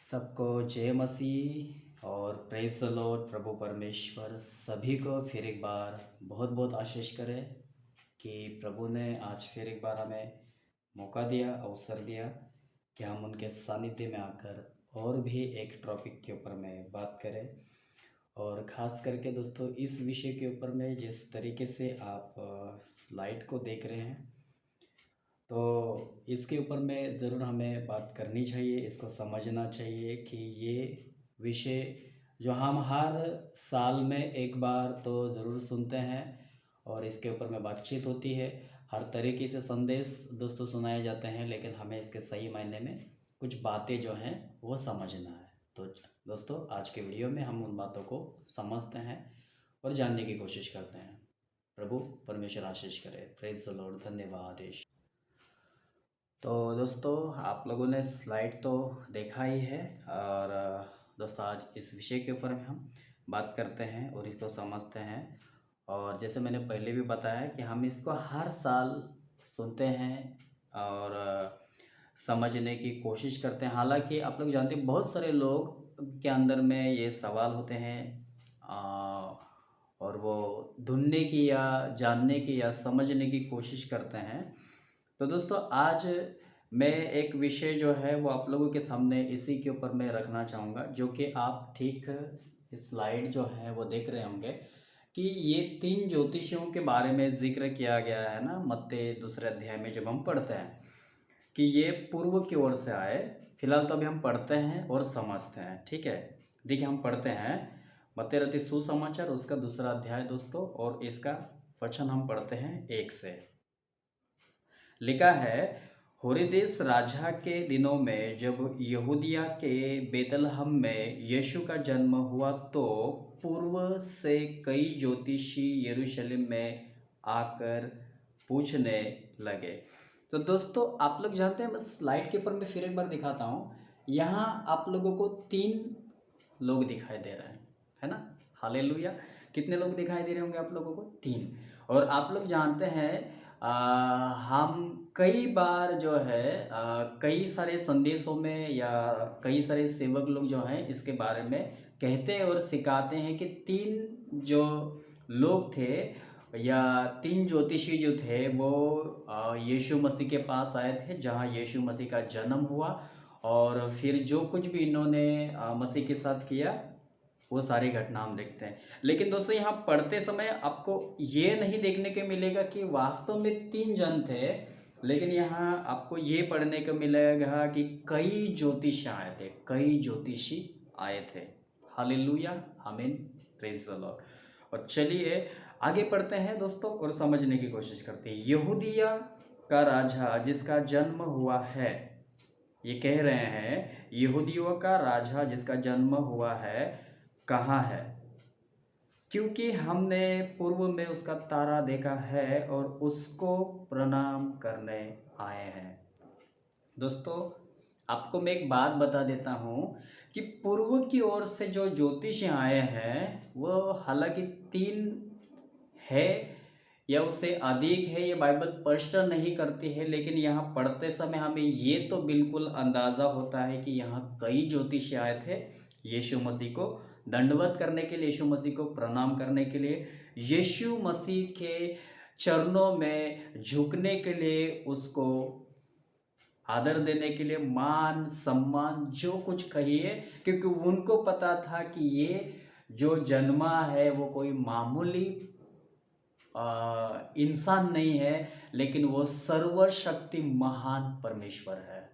सबको जय मसीह और प्रेज द लॉर्ड। प्रभु परमेश्वर सभी को फिर एक बार बहुत बहुत आशीष करे कि प्रभु ने आज फिर एक बार हमें मौका दिया, अवसर दिया कि हम उनके सानिध्य में आकर और भी एक टॉपिक के ऊपर में बात करें। और ख़ास करके दोस्तों इस विषय के ऊपर में जिस तरीके से आप स्लाइड को देख रहे हैं, तो इसके ऊपर में ज़रूर हमें बात करनी चाहिए, इसको समझना चाहिए कि ये विषय जो हम हर साल में एक बार तो ज़रूर सुनते हैं और इसके ऊपर में बातचीत होती है। हर तरीके से संदेश दोस्तों सुनाए जाते हैं, लेकिन हमें इसके सही मायने में कुछ बातें जो हैं वो समझना है। तो दोस्तों आज के वीडियो में हम उन बातों को समझते हैं और जानने की कोशिश करते हैं। प्रभु परमेश्वर आशीष करे। Praise the Lord. धन्यवाद यीशु। तो दोस्तों आप लोगों ने स्लाइड तो देखा ही है और दोस्तों आज इस विषय के ऊपर हम बात करते हैं और इसको समझते हैं। और जैसे मैंने पहले भी बताया कि हम इसको हर साल सुनते हैं और समझने की कोशिश करते हैं। हालांकि आप लोग जानते हैं बहुत सारे लोग के अंदर में ये सवाल होते हैं और वो ढूंढने की या जानने की या समझने की कोशिश करते हैं। तो दोस्तों आज मैं एक विषय जो है वो आप लोगों के सामने इसी के ऊपर मैं रखना चाहूँगा, जो कि आप ठीक स्लाइड जो है वो देख रहे होंगे कि ये 3 ज्योतिषियों के बारे में जिक्र किया गया है ना, मत्ती दूसरे अध्याय में जब हम पढ़ते हैं कि ये पूर्व की ओर से आए। फिलहाल तो अभी हम पढ़ते हैं और समझते हैं, ठीक है। देखिए हम पढ़ते हैं मत्ती रचित सुसमाचार उसका दूसरा अध्याय दोस्तों, और इसका वचन हम पढ़ते हैं 1 से। लिखा है, हेरोदेस राजा के दिनों में जब यहूदिया के बेतलहम में यीशु का जन्म हुआ तो पूर्व से कई ज्योतिषी यरूशलेम में आकर पूछने लगे। तो दोस्तों आप लोग जानते हैं, मैं स्लाइड के ऊपर में फिर एक बार दिखाता हूँ। यहाँ आप लोगों को 3 लोग दिखाई दे रहे हैं, है ना। हालेलुया। कितने लोग दिखाई दे रहे होंगे आप लोगों को? 3। और आप लोग जानते हैं हम कई बार जो है कई सारे संदेशों में या कई सारे सेवक लोग जो हैं इसके बारे में कहते हैं और सिखाते हैं कि 3 जो लोग थे या 3 ज्योतिषी जो थे वो यीशु मसीह के पास आए थे, जहां यीशु मसीह का जन्म हुआ और फिर जो कुछ भी इन्होंने मसीह के साथ किया वो सारी घटना हम देखते हैं। लेकिन दोस्तों यहाँ पढ़ते समय आपको ये नहीं देखने को मिलेगा कि वास्तव में 3 जन थे, लेकिन यहाँ आपको ये पढ़ने को मिलेगा कि कई ज्योतिषी आए थे, कई ज्योतिषी आए थे। हालेलुया, आमीन, प्रेज द लॉर्ड। और चलिए आगे पढ़ते हैं दोस्तों और समझने की कोशिश करते हैं। यहूदिया का राजा जिसका जन्म हुआ है, ये कह रहे हैं यहूदियों का राजा जिसका जन्म हुआ है कहाँ है, क्योंकि हमने पूर्व में उसका तारा देखा है और उसको प्रणाम करने आए हैं। दोस्तों आपको मैं एक बात बता देता हूँ कि पूर्व की ओर से जो ज्योतिष आए हैं वो हालांकि 3 है या उससे अधिक है, ये बाइबल स्पष्ट नहीं करती है, लेकिन यहाँ पढ़ते समय हमें ये तो बिल्कुल अंदाज़ा होता है कि यहाँ कई ज्योतिषी आए थे यीशु मसीह को दंडवत करने के लिए, यीशु मसीह को प्रणाम करने के लिए, यीशु मसीह के चरणों में झुकने के लिए, उसको आदर देने के लिए, मान सम्मान जो कुछ कहिए, क्योंकि उनको पता था कि ये जो जन्मा है वो कोई मामूली इंसान नहीं है, लेकिन वो सर्वशक्ति महान परमेश्वर है।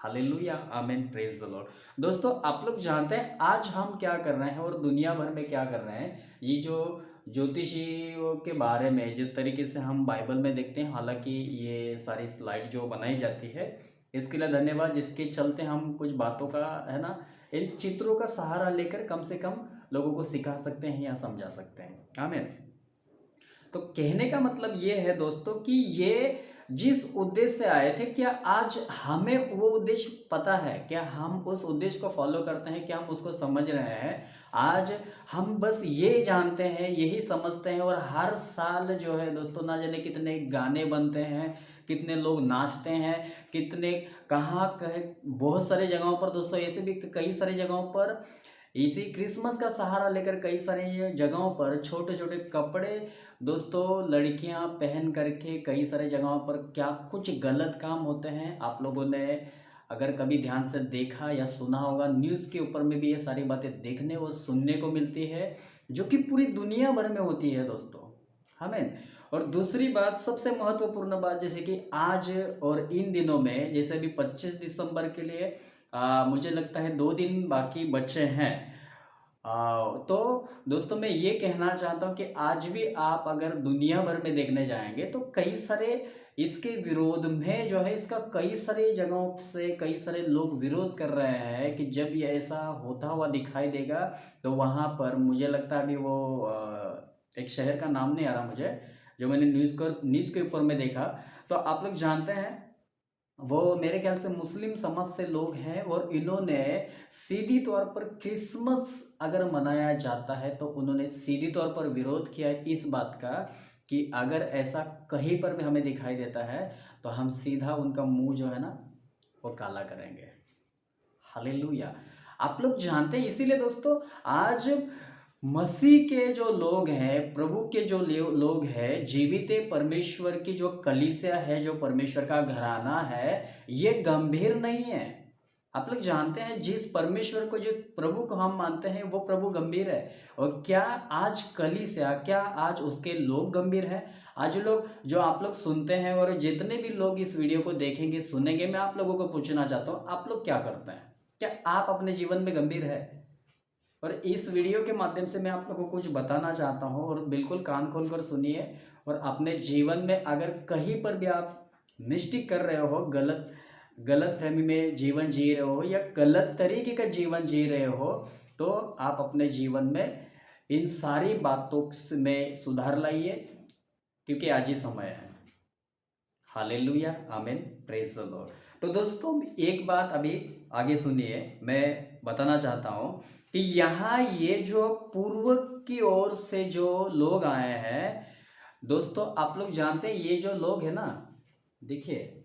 Hallelujah, amen, praise the Lord. दोस्तों आप लोग जानते हैं आज हम क्या कर रहे हैं और दुनिया भर में क्या कर रहे हैं। ये जो ज्योतिषियों के बारे में जिस तरीके से हम बाइबल में देखते हैं, हालांकि ये सारी स्लाइड जो बनाई जाती है इसके लिए धन्यवाद, जिसके चलते हम कुछ बातों का, है ना, इन चित्रों का सहारा लेकर कम से कम लोगों को सिखा सकते हैं या समझा सकते हैं। आमीन। तो कहने का मतलब ये है दोस्तों कि ये जिस उद्देश्य से आए थे, क्या आज हमें वो उद्देश्य पता है? क्या हम उस उद्देश्य को फॉलो करते हैं? क्या हम उसको समझ रहे हैं? आज हम बस ये जानते हैं, यही समझते हैं, और हर साल जो है दोस्तों ना जाने कितने गाने बनते हैं, कितने लोग नाचते हैं, कितने कहाँ कहे बहुत सारे जगहों पर दोस्तों, ऐसे भी कई सारी जगहों पर इसी क्रिसमस का सहारा लेकर कई सारी जगहों पर छोटे छोटे कपड़े दोस्तों लड़कियां पहन करके कई सारे जगहों पर क्या कुछ गलत काम होते हैं। आप लोगों ने अगर कभी ध्यान से देखा या सुना होगा, न्यूज़ के ऊपर में भी ये सारी बातें देखने और सुनने को मिलती है, जो कि पूरी दुनिया भर में होती है दोस्तों। हमें और दूसरी बात, सबसे महत्वपूर्ण बात, जैसे कि आज और इन दिनों में, जैसे अभी 25 दिसंबर के लिए मुझे लगता है 2 दिन बाकी बचे हैं। तो दोस्तों मैं ये कहना चाहता हूँ कि आज भी आप अगर दुनिया भर में देखने जाएंगे तो कई सारे इसके विरोध में जो है, इसका कई सारे जगहों से कई सारे लोग विरोध कर रहे हैं कि जब ये ऐसा होता हुआ दिखाई देगा तो वहाँ पर मुझे लगता है अभी वो एक शहर का नाम नहीं आ रहा मुझे, जो मैंने न्यूज़ के ऊपर में देखा, तो आप लोग जानते हैं वो मेरे ख्याल से मुस्लिम समाज से लोग हैं और इन्होंने सीधी तौर पर क्रिसमस अगर मनाया जाता है तो उन्होंने सीधी तौर पर विरोध किया है इस बात का कि अगर ऐसा कहीं पर भी हमें दिखाई देता है तो हम सीधा उनका मुंह जो है ना वो काला करेंगे। हालेलुया। आप लोग जानते हैं, इसीलिए दोस्तों आज मसीह के जो लोग हैं, प्रभु के जो लोग हैं, जीवित परमेश्वर की जो कलीसिया है, जो परमेश्वर का घराना है, ये गंभीर नहीं है। आप लोग जानते हैं जिस परमेश्वर को, जो प्रभु को हम मानते हैं, वो प्रभु गंभीर है। और क्या आज कलीसिया, क्या आज उसके लोग गंभीर हैं? आज लोग जो आप लोग सुनते हैं और जितने भी लोग इस वीडियो को देखेंगे सुनेंगे, मैं आप लोगों को पूछना चाहता हूँ, आप लोग क्या करते हैं? क्या आप अपने जीवन में गंभीर है? और इस वीडियो के माध्यम से मैं आप लोगों को कुछ बताना चाहता हूँ और बिल्कुल कान खोल कर सुनिए। और अपने जीवन में अगर कहीं पर भी आप मिस्टेक कर रहे हो, गलत फहमी में जीवन जी रहे हो या गलत तरीके का जीवन जी रहे हो, तो आप अपने जीवन में इन सारी बातों में सुधार लाइए, क्योंकि आज ही समय है। हालेलुया, आमीन, प्रेज द लॉर्ड। तो दोस्तों एक बात अभी आगे सुनिए, मैं बताना चाहता हूँ कि यहाँ ये जो पूर्व की ओर से जो लोग आए हैं दोस्तों, आप लोग जानते हैं ये जो लोग हैं ना, देखिए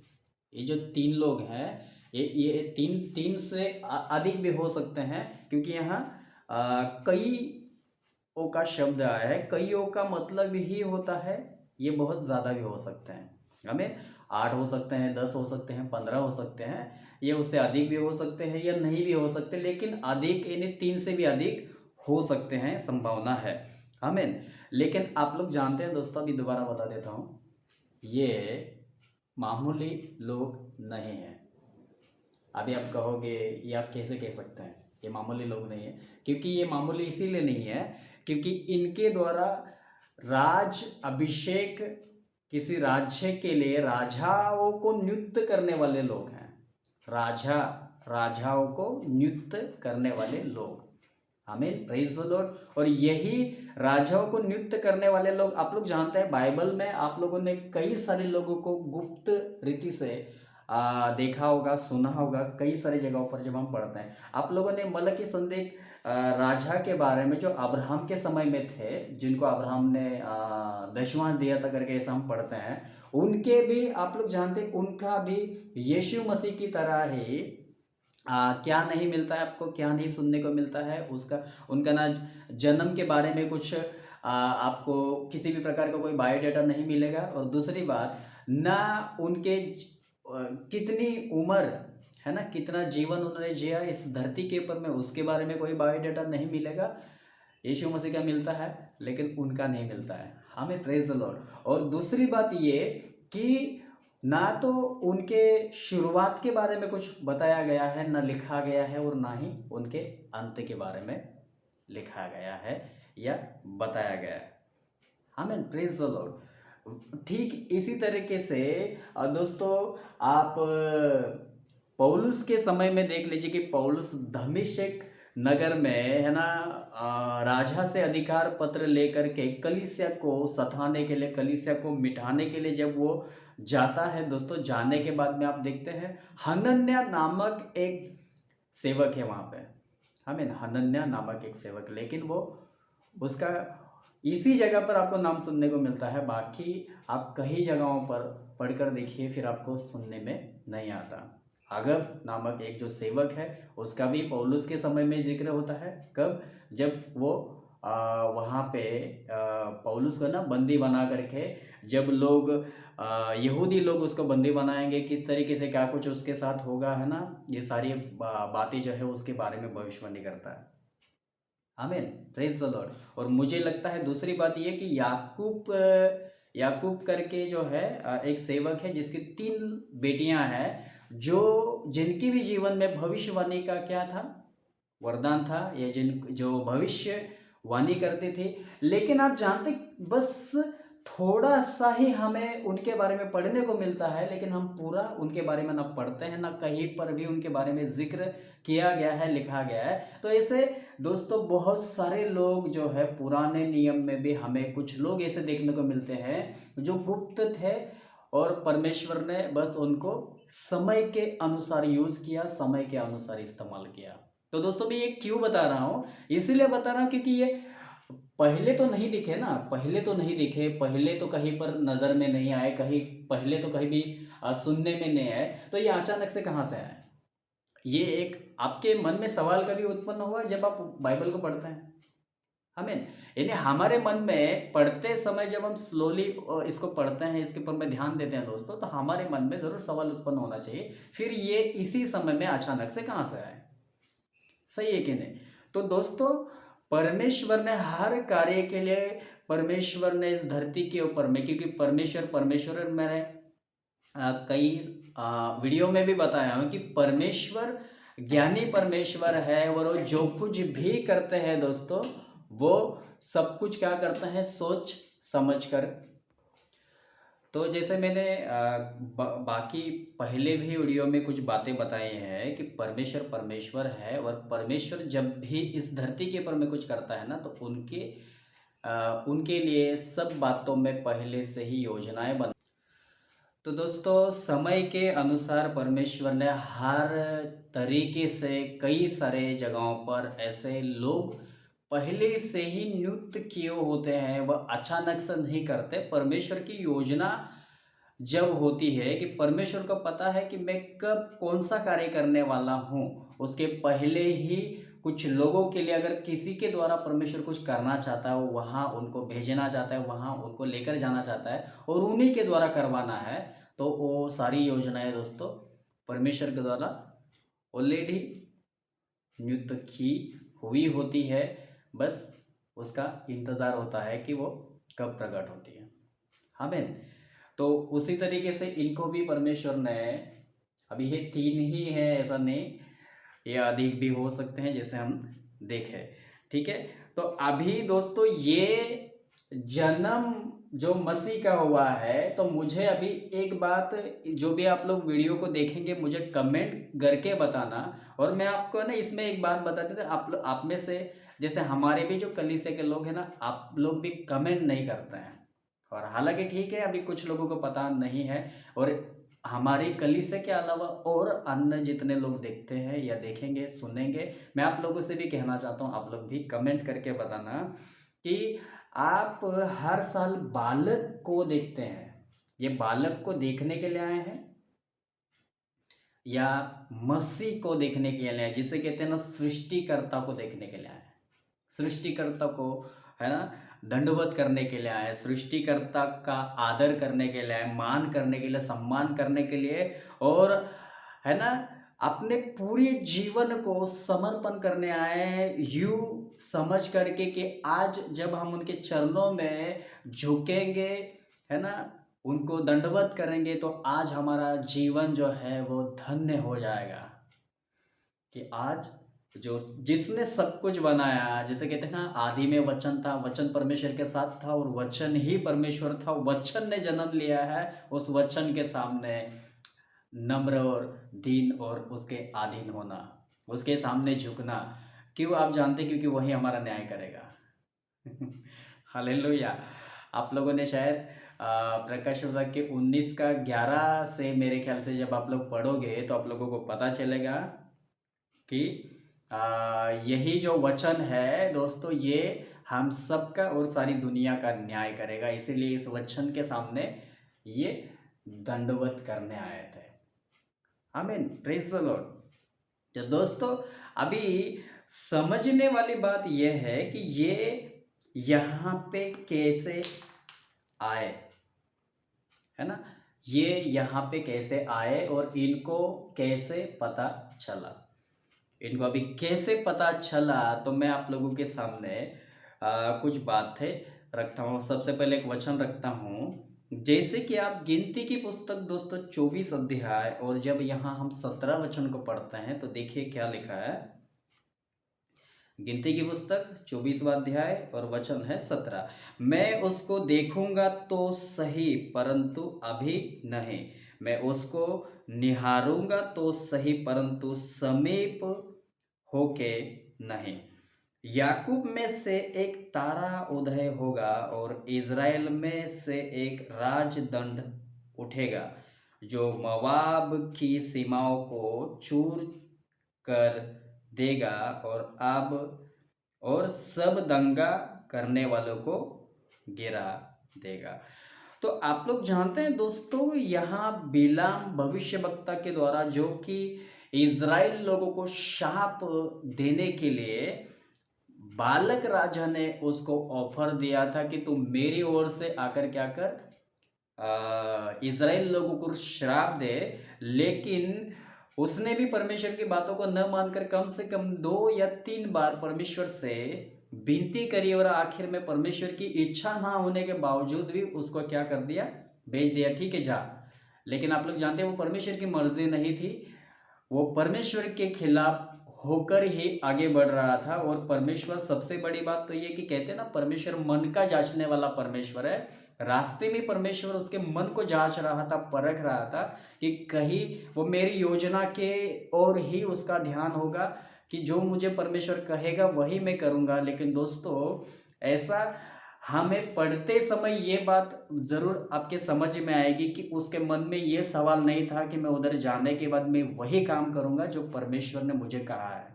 ये जो 3 लोग हैं, ये तीन से अधिक भी हो सकते हैं, क्योंकि यहाँ कई ओ का शब्द आया है। कईयों का मतलब ही होता है ये बहुत ज़्यादा भी हो सकते हैं, हमें 8 हो सकते हैं, 10 हो सकते हैं, 15 हो सकते हैं, ये उससे अधिक भी हो सकते हैं या नहीं भी हो सकते, लेकिन अधिक यानी 3 से भी अधिक हो सकते हैं, संभावना है, हमें। लेकिन आप लोग जानते हैं दोस्तों, अभी दोबारा बता देता हूँ, ये मामूली लोग नहीं हैं। अभी आप कहोगे ये आप कैसे कह सकते हैं ये मामूली लोग नहीं है? क्योंकि ये मामूली इसीलिए नहीं है क्योंकि इनके द्वारा राज अभिषेक, किसी राज्य के लिए राजाओं को नियुक्त करने वाले लोग हैं। राजाओं को नियुक्त करने वाले लोग, आमीन, प्रेज द लॉर्ड। और यही राजाओं को नियुक्त करने वाले लोग, आप लोग जानते हैं बाइबल में आप लोगों ने कई सारे लोगों को गुप्त रीति से देखा होगा, सुना होगा, कई सारी जगहों पर जब हम पढ़ते हैं। आप लोगों ने मलकी संदेश राजा के बारे में जो अब्राहम के समय में थे, जिनको अब्राहम ने दशवां दिया था करके ऐसा हम पढ़ते हैं, उनके भी आप लोग जानते हैं, उनका भी यीशु मसीह की तरह ही क्या नहीं मिलता है आपको, क्या नहीं सुनने को मिलता है उसका, उनका ना जन्म के बारे में कुछ आपको किसी भी प्रकार का कोई बायोडाटा नहीं मिलेगा। और दूसरी बात, ना उनके कितनी उम्र है ना, कितना जीवन उन्होंने जिया इस धरती के ऊपर में, उसके बारे में कोई बायोडाटा नहीं मिलेगा। यीशु मसीह का मिलता है लेकिन उनका नहीं मिलता है, हमें, प्रेज द लॉर्ड। और दूसरी बात ये कि ना तो उनके शुरुआत के बारे में कुछ बताया गया है, ना लिखा गया है, और ना ही उनके अंत के बारे में लिखा गया है या बताया गया है, हमें, प्रेज द लॉर्ड। ठीक इसी तरीके से दोस्तों आप पौलुस के समय में देख लीजिए कि पौलुस दमिश्क नगर में है ना राजा से अधिकार पत्र लेकर के कलीसिया को सताने के लिए, कलीसिया को मिटाने के लिए जब वो जाता है दोस्तों, जाने के बाद में आप देखते हैं हनन्याह नामक एक सेवक है वहाँ पे, हमें, हनन्याह नामक एक सेवक, लेकिन वो उसका इसी जगह पर आपको नाम सुनने को मिलता है, बाकी आप कई जगहों पर पढ़कर देखिए, फिर आपको सुनने में नहीं आता। अगब नामक एक जो सेवक है, उसका भी पौलुस के समय में जिक्र होता है। कब? जब वो वहाँ पे पौलुस को ना बंदी बना करके, जब लोग यहूदी लोग उसको बंदी बनाएंगे, किस तरीके से क्या कुछ उसके साथ होगा, है ना, ये सारी बातें जो है उसके बारे में भविष्यवाणी करता है। आमीन, प्रेज द लॉर्ड। और मुझे लगता है दूसरी बात ये कि याकूब करके जो है एक सेवक है, जिसकी 3 बेटियां हैं, जो जिनकी भी जीवन में भविष्यवाणी का क्या था, वरदान था, ये जो भविष्यवाणी करते थे। लेकिन आप जानते, बस थोड़ा सा ही हमें उनके बारे में पढ़ने को मिलता है, लेकिन हम पूरा उनके बारे में ना पढ़ते हैं, ना कहीं पर भी उनके बारे में जिक्र किया गया है, लिखा गया है। तो ऐसे दोस्तों बहुत सारे लोग जो है पुराने नियम में भी हमें कुछ लोग ऐसे देखने को मिलते हैं जो गुप्त थे, और परमेश्वर ने बस उनको समय के अनुसार यूज किया, समय के अनुसार इस्तेमाल किया। तो दोस्तों मैं ये क्यों बता रहा हूँ, इसीलिए बता रहा हूँ क्योंकि ये पहले तो नहीं दिखे ना, पहले तो नहीं दिखे, पहले तो कहीं पर नज़र में नहीं आए, कहीं पहले तो कहीं भी सुनने में नहीं आए, तो ये अचानक से कहाँ से आए? ये एक आपके मन में सवाल कभी उत्पन्न हुआ जब आप बाइबल को पढ़ते हैं? आमीन। यानी हमारे मन में पढ़ते समय जब हम स्लोली इसको पढ़ते हैं, इसके ऊपर में ध्यान देते हैं दोस्तों, तो हमारे मन में ज़रूर सवाल उत्पन्न होना चाहिए, फिर ये इसी समय में अचानक से कहाँ से आए? सही है कि नहीं? तो दोस्तों परमेश्वर ने हर कार्य के लिए, परमेश्वर ने इस धरती के ऊपर में, क्योंकि परमेश्वर मैंने कई वीडियो में भी बताया हूँ कि परमेश्वर ज्ञानी परमेश्वर है, और वो जो कुछ भी करते हैं दोस्तों, वो सब कुछ क्या करते हैं, सोच समझ कर। तो जैसे मैंने बाकी पहले भी वीडियो में कुछ बातें बताई हैं कि परमेश्वर परमेश्वर है, और परमेश्वर जब भी इस धरती के ऊपर में कुछ करता है ना, तो उनके लिए सब बातों में पहले से ही योजनाएं बन। तो दोस्तों समय के अनुसार परमेश्वर ने हर तरीके से कई सारे जगहों पर ऐसे लोग पहले से ही नियुक्त किए होते हैं, वह अचानक से नहीं करते। परमेश्वर की योजना जब होती है कि परमेश्वर को पता है कि मैं कब कौन सा कार्य करने वाला हूँ, उसके पहले ही कुछ लोगों के लिए, अगर किसी के द्वारा परमेश्वर कुछ करना चाहता है, वो वहाँ उनको भेजना चाहता है, वहाँ उनको लेकर जाना चाहता है, और उन्हीं के द्वारा करवाना है, तो वो सारी योजनाएं दोस्तों परमेश्वर के द्वारा ऑलरेडी नियुक्त की हुई होती है। बस उसका इंतज़ार होता है कि वो कब प्रकट होती है। आमीन। तो उसी तरीके से इनको भी परमेश्वर ने, अभी ये 3 ही है, ऐसा नहीं, ये अधिक भी हो सकते हैं जैसे हम देखें, ठीक है। तो अभी दोस्तों ये जन्म जो मसीह का हुआ है, तो मुझे अभी एक बात, जो भी आप लोग वीडियो को देखेंगे मुझे कमेंट करके बताना, और मैं आपको ना इसमें एक बात बता देता हूँ, आप में से जैसे हमारे भी जो कलीसिया के लोग हैं ना, आप लोग भी कमेंट नहीं करते हैं, और हालांकि ठीक है अभी कुछ लोगों को पता नहीं है, और हमारी कलीसिया के अलावा और अन्य जितने लोग देखते हैं या देखेंगे सुनेंगे, मैं आप लोगों से भी कहना चाहता हूँ, आप लोग भी कमेंट करके बताना कि आप हर साल बालक को देखते हैं, ये बालक को देखने के लिए आए हैं या मसीह को देखने के लिए आए, जिसे कहते हैं ना सृष्टिकर्ता को देखने के लिए आए हैं। सृष्टिकर्ता को, है ना, दंडवत करने के लिए आए, सृष्टिकर्ता का आदर करने के लिए आए, मान करने के लिए, सम्मान करने के लिए, और है ना अपने पूरे जीवन को समर्पण करने आए हैं, यूं समझ करके कि आज जब हम उनके चरणों में झुकेंगे, है ना, उनको दंडवत करेंगे, तो आज हमारा जीवन जो है वो धन्य हो जाएगा। कि आज जो जिसने सब कुछ बनाया, जैसे कहते हैं ना आदि में वचन था, वचन परमेश्वर के साथ था, और वचन ही परमेश्वर था, वचन ने जन्म लिया है, उस वचन के सामने नम्र और दीन और उसके अधीन होना, उसके सामने झुकना। क्यों? आप जानते, क्योंकि वही हमारा न्याय करेगा। हालेलुया। आप लोगों ने शायद प्रकाश वाक्य के 19 का 11 से मेरे ख्याल से जब आप लोग पढ़ोगे तो आप लोगों को पता चलेगा कि यही जो वचन है दोस्तों, ये हम सबका और सारी दुनिया का न्याय करेगा। इसीलिए इस वचन के सामने ये दंडवत करने आए थे। आमीन, प्रेज द लॉर्ड। तो दोस्तों अभी समझने वाली बात यह है कि ये यहाँ पे कैसे आए, है ना, ये यहाँ पे कैसे आए और इनको कैसे पता चला। इनको अभी कैसे पता चला तो मैं आप लोगों के सामने कुछ बातें रखता हूँ। सबसे पहले एक वचन रखता हूँ, जैसे कि आप गिनती की पुस्तक दोस्तों 24 अध्याय और जब यहाँ हम 17 वचन को पढ़ते हैं तो देखिए क्या लिखा है। गिनती की पुस्तक 24वां अध्याय और वचन है 17। मैं उसको देखूंगा तो सही परंतु अभी नहीं, मैं उसको निहारूंगा तो सही परंतु समीप होके नहीं। याकूब में से एक तारा उदय होगा और इज़राइल में से एक राजदंड उठेगा जो मोआब की सीमाओं को चूर कर देगा और सब दंगा करने वालों को गिरा देगा। तो आप लोग जानते हैं दोस्तों, यहाँ बिलाम भविष्यवक्ता के द्वारा जो कि इज़राइल लोगों को शाप देने के लिए बालक राजा ने उसको ऑफर दिया था कि तुम मेरी ओर से आकर क्या कर इज़राइल लोगों को श्राप दे, लेकिन उसने भी परमेश्वर की बातों को न मानकर कम से कम 2 या 3 बार परमेश्वर से विनती करी और आखिर में परमेश्वर की इच्छा ना होने के बावजूद भी उसको क्या कर दिया, भेज दिया, ठीक है जा। लेकिन आप लोग जानते हैं वो परमेश्वर की मर्जी नहीं थी, वो परमेश्वर के खिलाफ होकर ही आगे बढ़ रहा था। और परमेश्वर, सबसे बड़ी बात तो ये कि कहते हैं ना, परमेश्वर मन का जांचने वाला परमेश्वर है। रास्ते में परमेश्वर उसके मन को जांच रहा था, परख रहा था कि कहीं वो मेरी योजना के और ही उसका ध्यान होगा कि जो मुझे परमेश्वर कहेगा वही मैं करूँगा। लेकिन दोस्तों ऐसा हमें पढ़ते समय ये बात ज़रूर आपके समझ में आएगी कि उसके मन में ये सवाल नहीं था कि मैं उधर जाने के बाद मैं वही काम करूँगा जो परमेश्वर ने मुझे कहा है।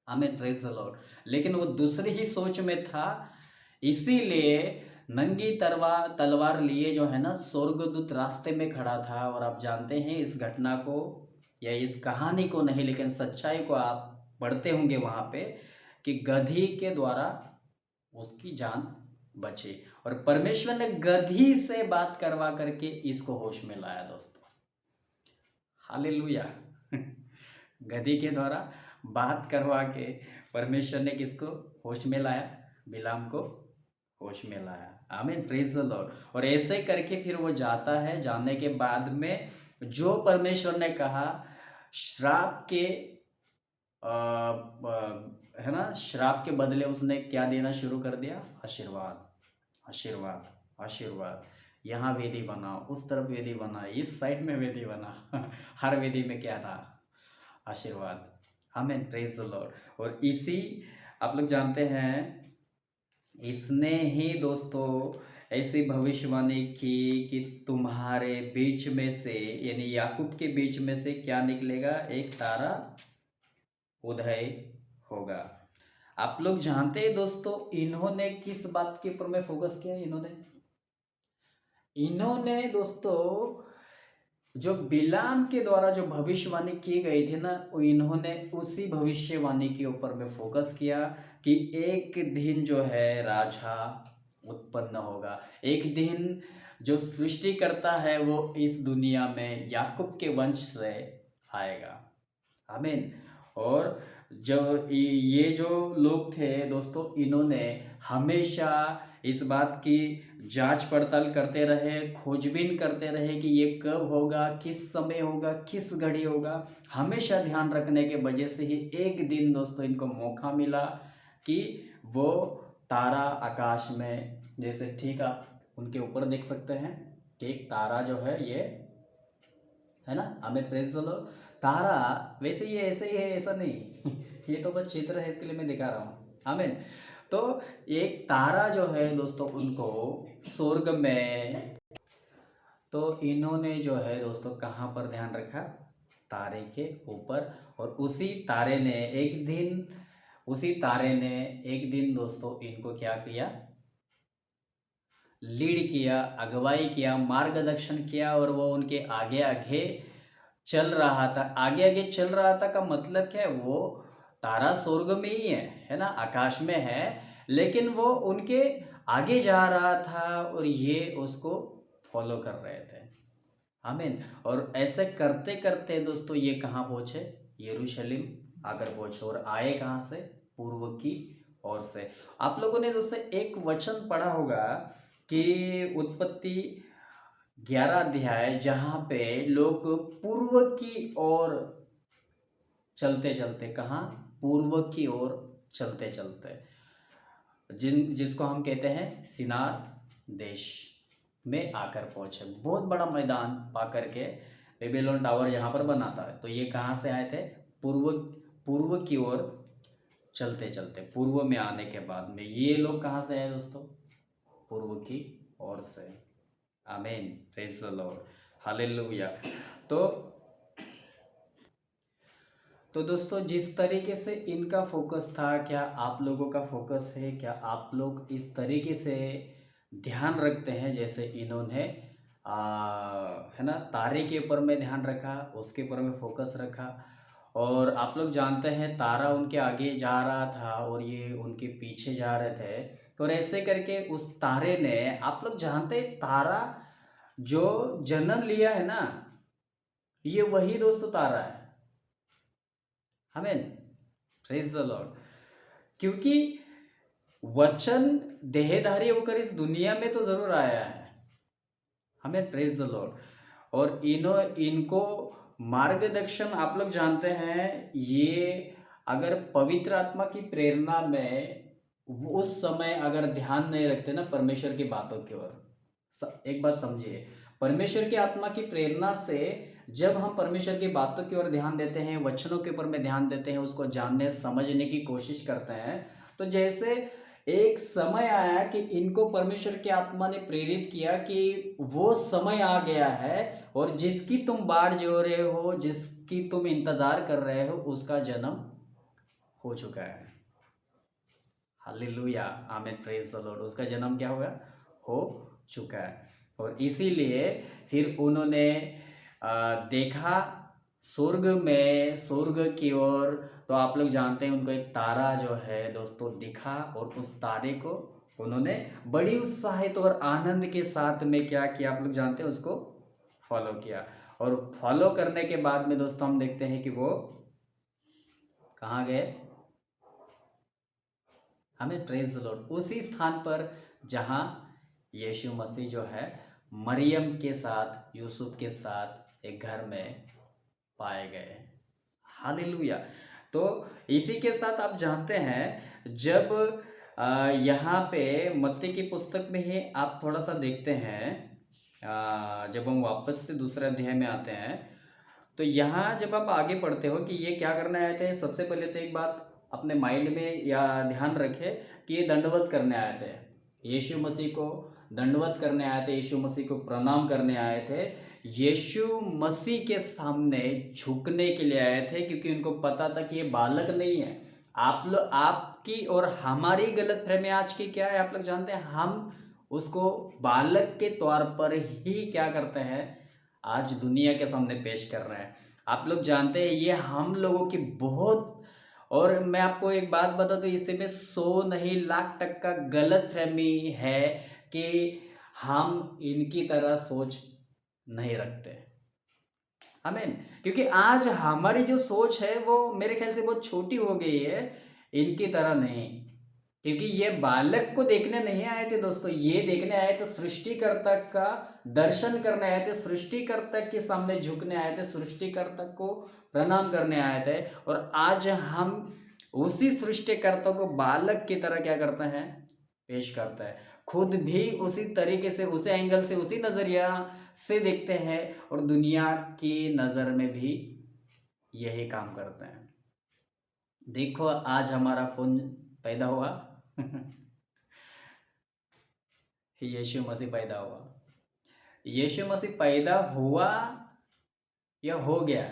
आमीन, प्रेज द लॉर्ड। लेकिन वो दूसरी ही सोच में था, इसीलिए नंगी तलवार लिए जो है ना स्वर्गदूत रास्ते में खड़ा था। और आप जानते हैं इस घटना को या इस कहानी को नहीं, लेकिन सच्चाई को आप पढ़ते होंगे वहाँ पे कि गधी के द्वारा उसकी जान बची और परमेश्वर ने गधी से बात करवा करके इसको होश में लाया दोस्तों। हालेलुया। गधी के द्वारा बात करवा के परमेश्वर ने किसको होश में लाया, बिलाम को होश में लाया। आमीन, प्रेज द लॉर्ड। और ऐसे करके फिर वो जाता है, जाने के बाद में जो परमेश्वर ने कहा श्राप के है ना, श्राप के बदले उसने क्या देना शुरू कर दिया, आशीर्वाद, आशीर्वाद, आशीर्वाद। यहाँ वेदी बना, उस तरफ वेदी बना, इस साइड में वेदी बना। हर वेदी में क्या था, आशीर्वाद। आमीन, प्रेज द लॉर्ड। और इसी आप लोग जानते हैं इसने ही दोस्तों ऐसी भविष्यवाणी की कि तुम्हारे बीच में से यानी याकूब के बीच में से क्या निकलेगा, एक तारा उदय होगा। आप लोग जानते हैं दोस्तों इन्होंने किस बात के ऊपर में फोकस किया, इन्होंने दोस्तों जो बिलाम के द्वारा जो भविष्यवाणी की गई थी ना, इन्होंने उसी भविष्यवाणी के ऊपर में फोकस किया कि एक दिन जो है राजा उत्पन्न होगा, एक दिन जो सृष्टि करता है वो इस दुनिया में याकूब के वंश से आएगा। आमीन। और जो ये जो लोग थे दोस्तों, इन्होंने हमेशा इस बात की जांच पड़ताल करते रहे, खोजबीन करते रहे कि ये कब होगा, किस समय होगा, किस घड़ी होगा। हमेशा ध्यान रखने के वजह से ही एक दिन दोस्तों इनको मौका मिला कि वो तारा आकाश में, जैसे ठीक आप उनके ऊपर देख सकते हैं कि एक तारा जो है ये है ना, हमें प्रेज लो तारा, वैसे ये ऐसे ही है ऐसा नहीं। ये तो बस चित्र है, इसके लिए मैं दिखा रहा हूँ। आमीन। तो एक तारा जो है दोस्तों उनको स्वर्ग में, तो इन्होंने जो है दोस्तों कहाँ पर ध्यान रखा, तारे के ऊपर। और उसी तारे ने एक दिन दोस्तों इनको क्या किया, लीड किया, अगुवाई किया, मार्गदर्शन किया और वो उनके आगे आगे चल रहा था। आगे आगे चल रहा था का मतलब क्या है? वो तारा स्वर्ग में ही है ना, आकाश में है, लेकिन वो उनके आगे जा रहा था और ये उसको फॉलो कर रहे थे। आमीन। और ऐसे करते करते दोस्तों ये कहाँ पहुँचे? यरूशलेम आकर पहुँचे। और आए कहाँ से? पूर्व की ओर से। आप लोगों ने दोस्तों एक वचन पढ़ा होगा कि उत्पत्ति 11 अध्याय, जहाँ पे लोग पूर्व की ओर चलते चलते, कहाँ? पूर्व की ओर चलते चलते, जिसको हम कहते हैं सिनार देश में आकर पहुंचे। बहुत बड़ा मैदान पा करके बेबीलोन टावर यहाँ पर बना था। तो ये कहाँ से आए थे? पूर्व पूर्व की ओर चलते चलते, पूर्व में आने के बाद में ये लोग कहाँ से आए दोस्तों? पूर्व की ओर से। आमीन, प्रेज द लॉर्ड, हालेलुया। तो दोस्तों जिस तरीके से इनका फोकस था, क्या आप लोगों का फोकस है? क्या आप लोग इस तरीके से ध्यान रखते हैं जैसे इन्होंने है ना, तारे के ऊपर में ध्यान रखा, उसके ऊपर में फोकस रखा। और आप लोग जानते हैं तारा उनके आगे जा रहा था और ये उनके पीछे जा रहे थे। और ऐसे करके उस तारे ने, आप लोग जानते हैं तारा जो जन्म लिया है ना, ये वही दोस्तों तारा है। आमीन, प्रेज द लॉर्ड। क्योंकि वचन देहधारी होकर इस दुनिया में तो जरूर आया है। हमें, प्रेज द लॉर्ड। और इनको मार्गदर्शन, आप लोग जानते हैं, ये अगर पवित्र आत्मा की प्रेरणा में उस समय अगर ध्यान नहीं रखते ना परमेश्वर की बातों की ओर, एक बात समझिए, परमेश्वर की आत्मा की प्रेरणा से जब हम परमेश्वर की बातों की ओर ध्यान देते हैं, वचनों के ऊपर में ध्यान देते हैं, उसको जानने समझने की कोशिश करते हैं, तो जैसे एक समय आया कि इनको परमेश्वर की आत्मा ने प्रेरित किया कि वो समय आ गया है और जिसकी तुम बाट जो रहे हो, जिसकी तुम इंतजार कर रहे हो, उसका जन्म हो चुका है। हालेलुया, आमीन, प्रेज द लॉर्ड। उसका जन्म क्या हुआ? हो चुका है। और इसीलिए फिर उन्होंने देखा स्वर्ग में, स्वर्ग की ओर। तो आप लोग जानते हैं उनको एक तारा जो है दोस्तों दिखा और उस तारे को उन्होंने बड़ी उत्साहित और आनंद के साथ में क्या किया? आप लोग जानते हैं, उसको फॉलो किया। और फॉलो करने के बाद में दोस्तों हम देखते हैं कि वो कहाँ गए? हमें, प्रेज द लॉर्ड, उसी स्थान पर जहाँ यीशु मसीह जो है मरियम के साथ, यूसुफ के साथ एक घर में पाए गए। हालेलुया। तो इसी के साथ आप जानते हैं, जब यहाँ पे मत्ती की पुस्तक में ही आप थोड़ा सा देखते हैं, जब हम वापस से दूसरे अध्याय में आते हैं, तो यहाँ जब आप आगे पढ़ते हो कि ये क्या करने आए थे, सबसे पहले तो एक बात अपने माइंड में या ध्यान रखें कि ये दंडवत करने आए थे। यीशु मसीह को दंडवत करने आए थे, यीशु मसीह को प्रणाम करने आए थे, यीशु मसीह के सामने झुकने के लिए आए थे, क्योंकि उनको पता था कि ये बालक नहीं है। आप लोग, आपकी और हमारी गलतफहमी आज की क्या है? आप लोग जानते हैं, हम उसको बालक के तौर पर ही क्या करते हैं, आज दुनिया के सामने पेश कर रहे हैं। आप लोग जानते हैं ये हम लोगों की बहुत, और मैं आपको एक बात बता दूं, इसमें 100 नहीं लाख टक्का गलतफहमी है कि हम इनकी तरह सोच नहीं रखते। आमीन। क्योंकि आज हमारी जो सोच है वो मेरे ख्याल से बहुत छोटी हो गई है, इनकी तरह नहीं। क्योंकि ये बालक को देखने नहीं आए थे दोस्तों, ये देखने आए थे, सृष्टिकर्ता का दर्शन करने आए थे, सृष्टिकर्ता के सामने झुकने आए थे, सृष्टिकर्ता को प्रणाम करने आए थे। और आज हम उसी सृष्टिकर्ता को बालक की तरह क्या करते हैं? पेश करते हैं। खुद भी उसी तरीके से, उसी एंगल से, उसी नजरिया से देखते हैं और दुनिया की नजर में भी यही काम करते हैं। देखो आज हमारा कौन पैदा हुआ? यीशु मसीह पैदा हुआ। यीशु मसीह पैदा हुआ या हो गया?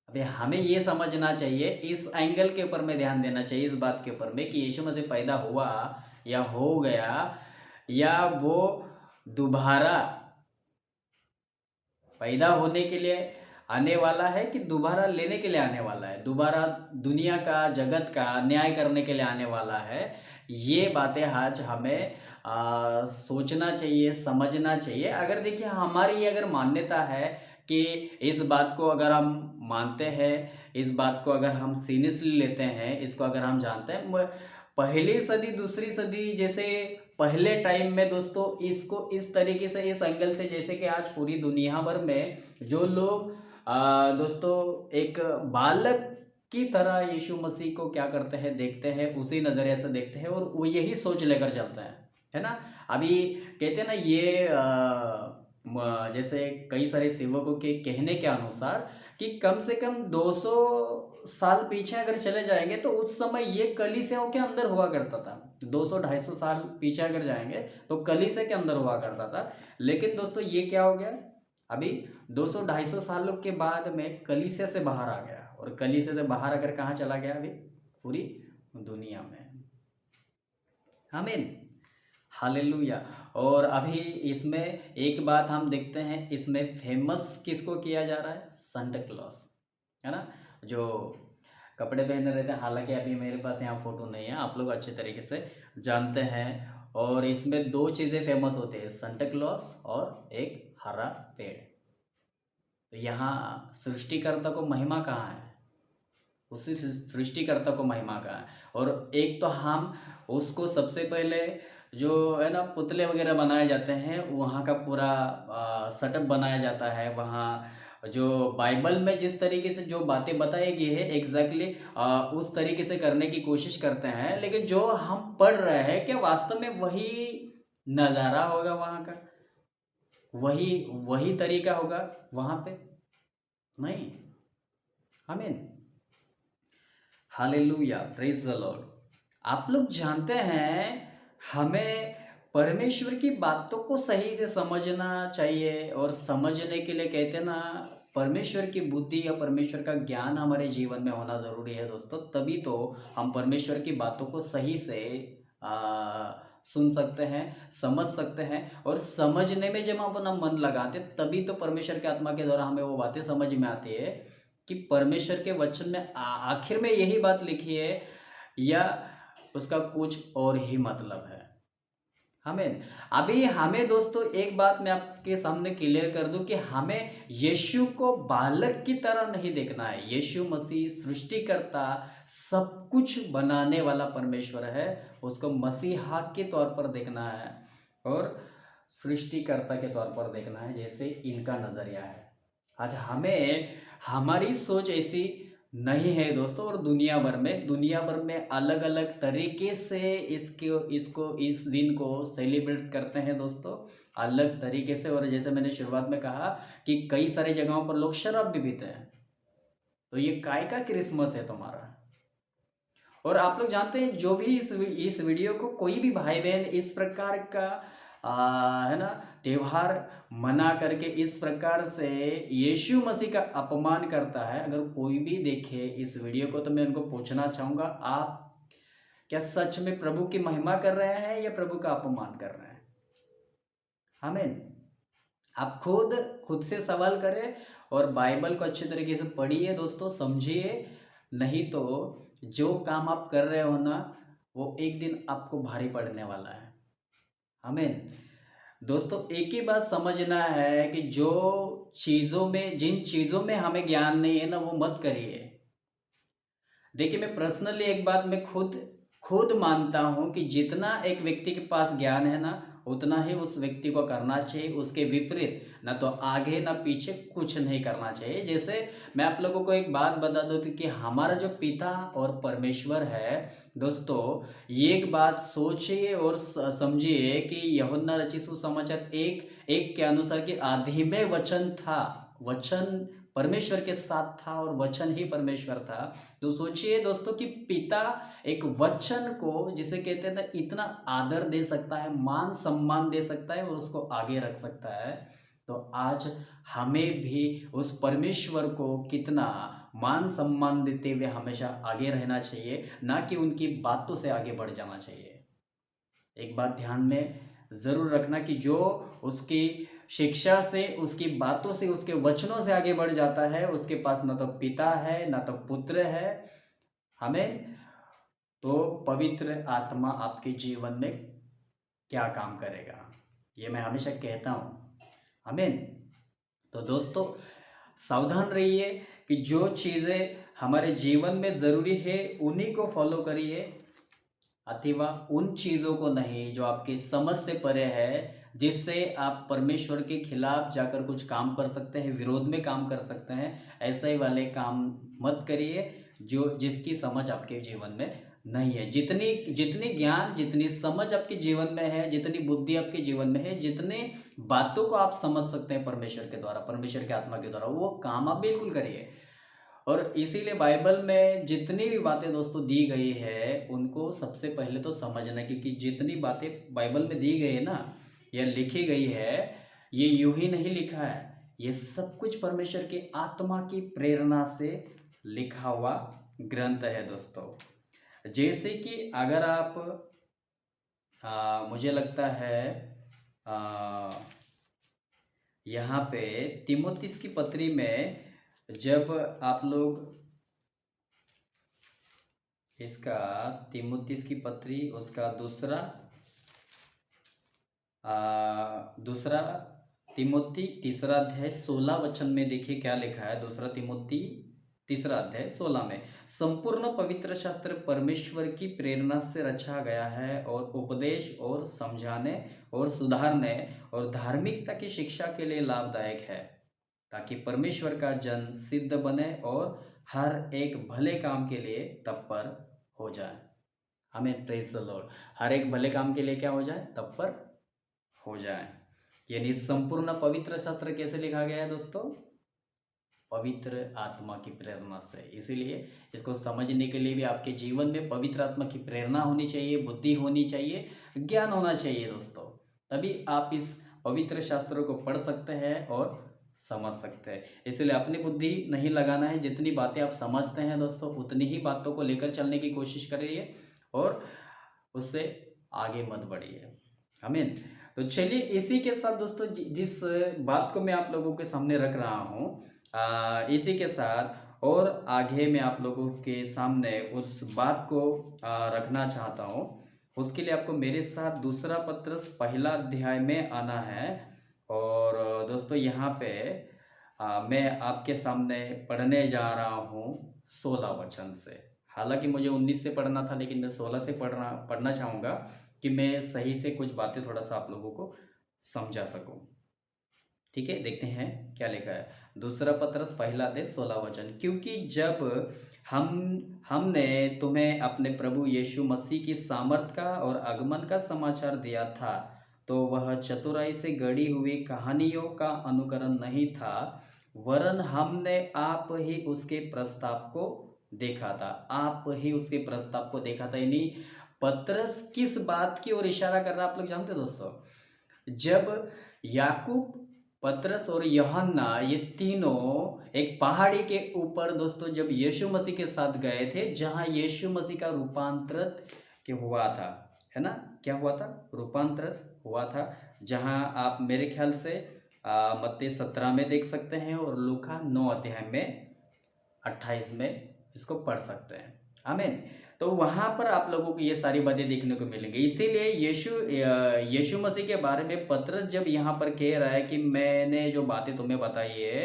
अबे हमें ये समझना चाहिए, इस एंगल के ऊपर में ध्यान देना चाहिए, इस बात के ऊपर में कि यीशु मसीह पैदा हुआ या हो गया, या वो दोबारा पैदा होने के लिए आने वाला है कि दोबारा लेने के लिए आने वाला है, दोबारा दुनिया का जगत का न्याय करने के लिए आने वाला है। ये बातें आज हमें सोचना चाहिए, समझना चाहिए। अगर देखिए हमारी ये अगर मान्यता है कि इस बात को अगर हम मानते हैं, इस बात को अगर हम सीरियसली लेते हैं, इसको अगर हम जानते हैं, पहली सदी दूसरी सदी जैसे पहले टाइम में दोस्तों इसको इस तरीके से इस एंगल से जैसे कि आज पूरी दुनिया भर में जो लोग दोस्तों एक बालक की तरह यीशु मसीह को क्या करते हैं, देखते हैं, उसी नज़रिए से देखते हैं और वो यही सोच लेकर चलते हैं, है ना। अभी कहते हैं ना ये जैसे कई सारे सेवकों के कहने के अनुसार कि कम से कम 200 साल पीछे अगर चले जाएंगे तो उस समय ये कलीसियाओं के अंदर हुआ करता था। 200-250 साल पीछे अगर जाएंगे तो कलीसिया के अंदर हुआ करता था। लेकिन दोस्तों ये क्या हो गया, अभी 200-250 सालों के बाद में कलीसिया से बाहर आ गया, और कलीसिया से बाहर अगर कहाँ चला गया, अभी पूरी दुनिया में। आमीन, हालेलुया। और अभी इसमें एक बात हम देखते हैं, इसमें फेमस किसको किया जा रहा है, सांता क्लॉस, है ना, जो कपड़े पहने रहते हैं। हालांकि अभी मेरे पास यहाँ फोटो नहीं है, आप लोग अच्छे तरीके से जानते हैं। और इसमें दो चीज़ें फेमस होती है, सांता क्लॉस और एक हरा पेड़। तो यहाँ सृष्टिकर्ता को महिमा कहाँ है, उसी सृष्टिकर्ता को महिमा कहाँ है। और एक तो हम उसको सबसे पहले जो है ना पुतले वगैरह बनाए जाते हैं, वहाँ का पूरा सेटअप बनाया जाता है। वहाँ जो बाइबल में जिस तरीके से जो बातें बताई गई है एग्जैक्टली उस तरीके से करने की कोशिश करते हैं। लेकिन जो हम पढ़ रहे हैं क्या वास्तव में वही नज़ारा होगा वहाँ का, वही वही तरीका होगा वहाँ पे? नहीं। आमीन, हालेलुया, प्रेज द लॉर्ड। आप लोग जानते हैं हमें परमेश्वर की बातों को सही से समझना चाहिए, और समझने के लिए कहते हैं ना परमेश्वर की बुद्धि या परमेश्वर का ज्ञान हमारे जीवन में होना ज़रूरी है दोस्तों। तभी तो हम परमेश्वर की बातों को सही से सुन सकते हैं, समझ सकते हैं। और समझने में जब हम अपना मन लगाते तभी तो परमेश्वर के आत्मा के द्वारा हमें वो बातें समझ में आती है कि परमेश्वर के वचन में आखिर में यही बात लिखी है या उसका कुछ और ही मतलब है। हमें अभी हमें दोस्तों एक बात मैं आपके सामने क्लियर कर दूं कि हमें यीशु को बालक की तरह नहीं देखना है। यीशु मसीह सृष्टिकर्ता, सब कुछ बनाने वाला परमेश्वर है, उसको मसीहा के तौर पर देखना है और सृष्टिकर्ता के तौर पर देखना है, जैसे इनका नज़रिया है। आज हमें हमारी सोच ऐसी नहीं है दोस्तों। और दुनिया भर में अलग अलग तरीके से इस दिन को सेलिब्रेट करते हैं दोस्तों, अलग तरीके से। और जैसे मैंने शुरुआत में कहा कि कई सारे जगहों पर लोग शराब भी पीते हैं। तो ये काय का क्रिसमस है तुम्हारा? और आप लोग जानते हैं जो भी इस वीडियो को कोई भी भाई बहन इस प्रकार का है ना त्योहार मना करके इस प्रकार से यीशु मसीह का अपमान करता है, अगर कोई भी देखे इस वीडियो को तो मैं उनको पूछना चाहूँगा, आप क्या सच में प्रभु की महिमा कर रहे हैं या प्रभु का अपमान कर रहे हैं? आमीन। आप खुद से सवाल करें और बाइबल को अच्छे तरीके से पढ़िए दोस्तों, समझिए। नहीं तो जो काम आप कर रहे हो ना वो एक दिन आपको भारी पड़ने वाला है। आमीन। दोस्तों एक ही बात समझना है कि जिन चीज़ों में हमें ज्ञान नहीं है ना वो मत करिए। देखिए मैं पर्सनली एक बात मैं खुद मानता हूँ कि जितना एक व्यक्ति के पास ज्ञान है ना उतना ही उस व्यक्ति को करना चाहिए, उसके विपरीत ना तो आगे ना पीछे कुछ नहीं करना चाहिए। जैसे मैं आप लोगों को एक बात बता दूँ कि हमारा जो पिता और परमेश्वर है दोस्तों, ये एक बात सोचिए और समझिए कि यूहन्ना रचित सुसमाचार 1:1 के अनुसार कि आदि में वचन था, वचन परमेश्वर के साथ था और वचन ही परमेश्वर था। तो सोचिए दोस्तों कि पिता एक वचन को जिसे कहते हैं ना इतना आदर दे सकता है, मान सम्मान दे सकता है और उसको आगे रख सकता है। तो आज हमें भी उस परमेश्वर को कितना मान सम्मान देते हुए हमेशा आगे रहना चाहिए, ना कि उनकी बातों से आगे बढ़ जाना चाहिए। एक बात ध्यान में ज़रूर रखना कि जो उसकी शिक्षा से, उसकी बातों से, उसके वचनों से आगे बढ़ जाता है, उसके पास ना तो पिता है ना तो पुत्र है। हमें तो पवित्र आत्मा आपके जीवन में क्या काम करेगा, ये मैं हमेशा कहता हूँ। आमीन। तो दोस्तों सावधान रहिए कि जो चीज़ें हमारे जीवन में ज़रूरी है उन्हीं को फॉलो करिए, अथवा उन चीज़ों को नहीं जो आपकी समझ से परे है, जिससे आप परमेश्वर के खिलाफ जाकर कुछ काम कर सकते हैं, विरोध में काम कर सकते हैं। ऐसे वाले काम मत करिए जो जिसकी समझ आपके जीवन में नहीं है। जितनी जितनी ज्ञान, जितनी समझ आपके जीवन में है, जितनी बुद्धि आपके जीवन में है, जितने बातों को आप समझ सकते हैं परमेश्वर के द्वारा, परमेश्वर के आत्मा के द्वारा, वो काम आप बिल्कुल करिए। और इसीलिए बाइबल में जितनी भी बातें दोस्तों दी गई है उनको सबसे पहले तो समझना, क्योंकि जितनी बातें बाइबल में दी गई है ना, या लिखी गई है, ये यूं ही नहीं लिखा है। ये सब कुछ परमेश्वर की आत्मा की प्रेरणा से लिखा हुआ ग्रंथ है दोस्तों। जैसे कि अगर आप मुझे लगता है आ, यहाँ पे तीमुथियुस की पत्री में जब आप लोग इसका तीमुथियुस की पत्री उसका दूसरा तिमोथी तीसरा अध्याय 16 वचन में देखिए क्या लिखा है। दूसरा तिमोथी तीसरा अध्याय 16 में, संपूर्ण पवित्र शास्त्र परमेश्वर की प्रेरणा से रचा गया है और उपदेश और समझाने और सुधारने और धार्मिकता की शिक्षा के लिए लाभदायक है, ताकि परमेश्वर का जन सिद्ध बने और हर एक भले काम के लिए तत्पर हो जाए। हमें प्रेज द लॉर्ड। हर एक भले काम के लिए क्या हो जाए? तत्पर हो जाए। यानी संपूर्ण पवित्र शास्त्र कैसे लिखा गया है दोस्तों? पवित्र आत्मा की प्रेरणा से। इसीलिए इसको समझने के लिए भी आपके जीवन में पवित्र आत्मा की प्रेरणा होनी चाहिए, बुद्धि होनी चाहिए, ज्ञान होना चाहिए दोस्तों। तभी आप इस पवित्र शास्त्रों को पढ़ सकते हैं और समझ सकते हैं। इसलिए अपनी बुद्धि नहीं लगाना है, जितनी बातें आप समझते हैं दोस्तों उतनी ही बातों को लेकर चलने की कोशिश करिए और उससे आगे मत बढ़िए। आमीन। तो चलिए इसी के साथ दोस्तों जिस बात को मैं आप लोगों के सामने रख रहा हूँ, इसी के साथ और आगे मैं आप लोगों के सामने उस बात को रखना चाहता हूँ। उसके लिए आपको मेरे साथ दूसरा पत्रस पहला अध्याय में आना है। और दोस्तों यहाँ पे मैं आपके सामने पढ़ने जा रहा हूँ 16 वचन से। हालांकि मुझे 19 से पढ़ना था, लेकिन मैं 16 से पढ़ना चाहूँगा कि मैं सही से कुछ बातें थोड़ा सा आप लोगों को समझा सकूं। ठीक है, देखते हैं क्या लिखा है। दूसरा पत्रस पहला अध्याय 16 वचन, क्योंकि जब हमने तुम्हें अपने प्रभु यीशु मसीह की सामर्थ का और आगमन का समाचार दिया था, तो वह चतुराई से गढ़ी हुई कहानियों का अनुकरण नहीं था, वरन हमने आप ही उसके प्रस्ताव को देखा था। आप ही उसके प्रस्ताव को देखा था। यानी पतरस किस बात की ओर इशारा कर रहा है आप लोग जानते हैं दोस्तों? जब याकूब, पतरस और यूहन्ना ये तीनों एक पहाड़ी के ऊपर दोस्तों जब यीशु मसीह के साथ गए थे, जहां यीशु मसीह का रूपांतरित हुआ था, है ना? क्या हुआ था? रूपांतरित हुआ था। जहां आप मेरे ख्याल से मत्ती 17 में देख सकते हैं और लूका 9 अध्याय में 28 में इसको पढ़ सकते हैं। आमीन। तो वहाँ पर आप लोगों को ये सारी बातें देखने को मिलेंगी। इसीलिए यीशु मसीह के बारे में पतरस जब यहाँ पर कह रहा है कि मैंने जो बातें तुम्हें बताई है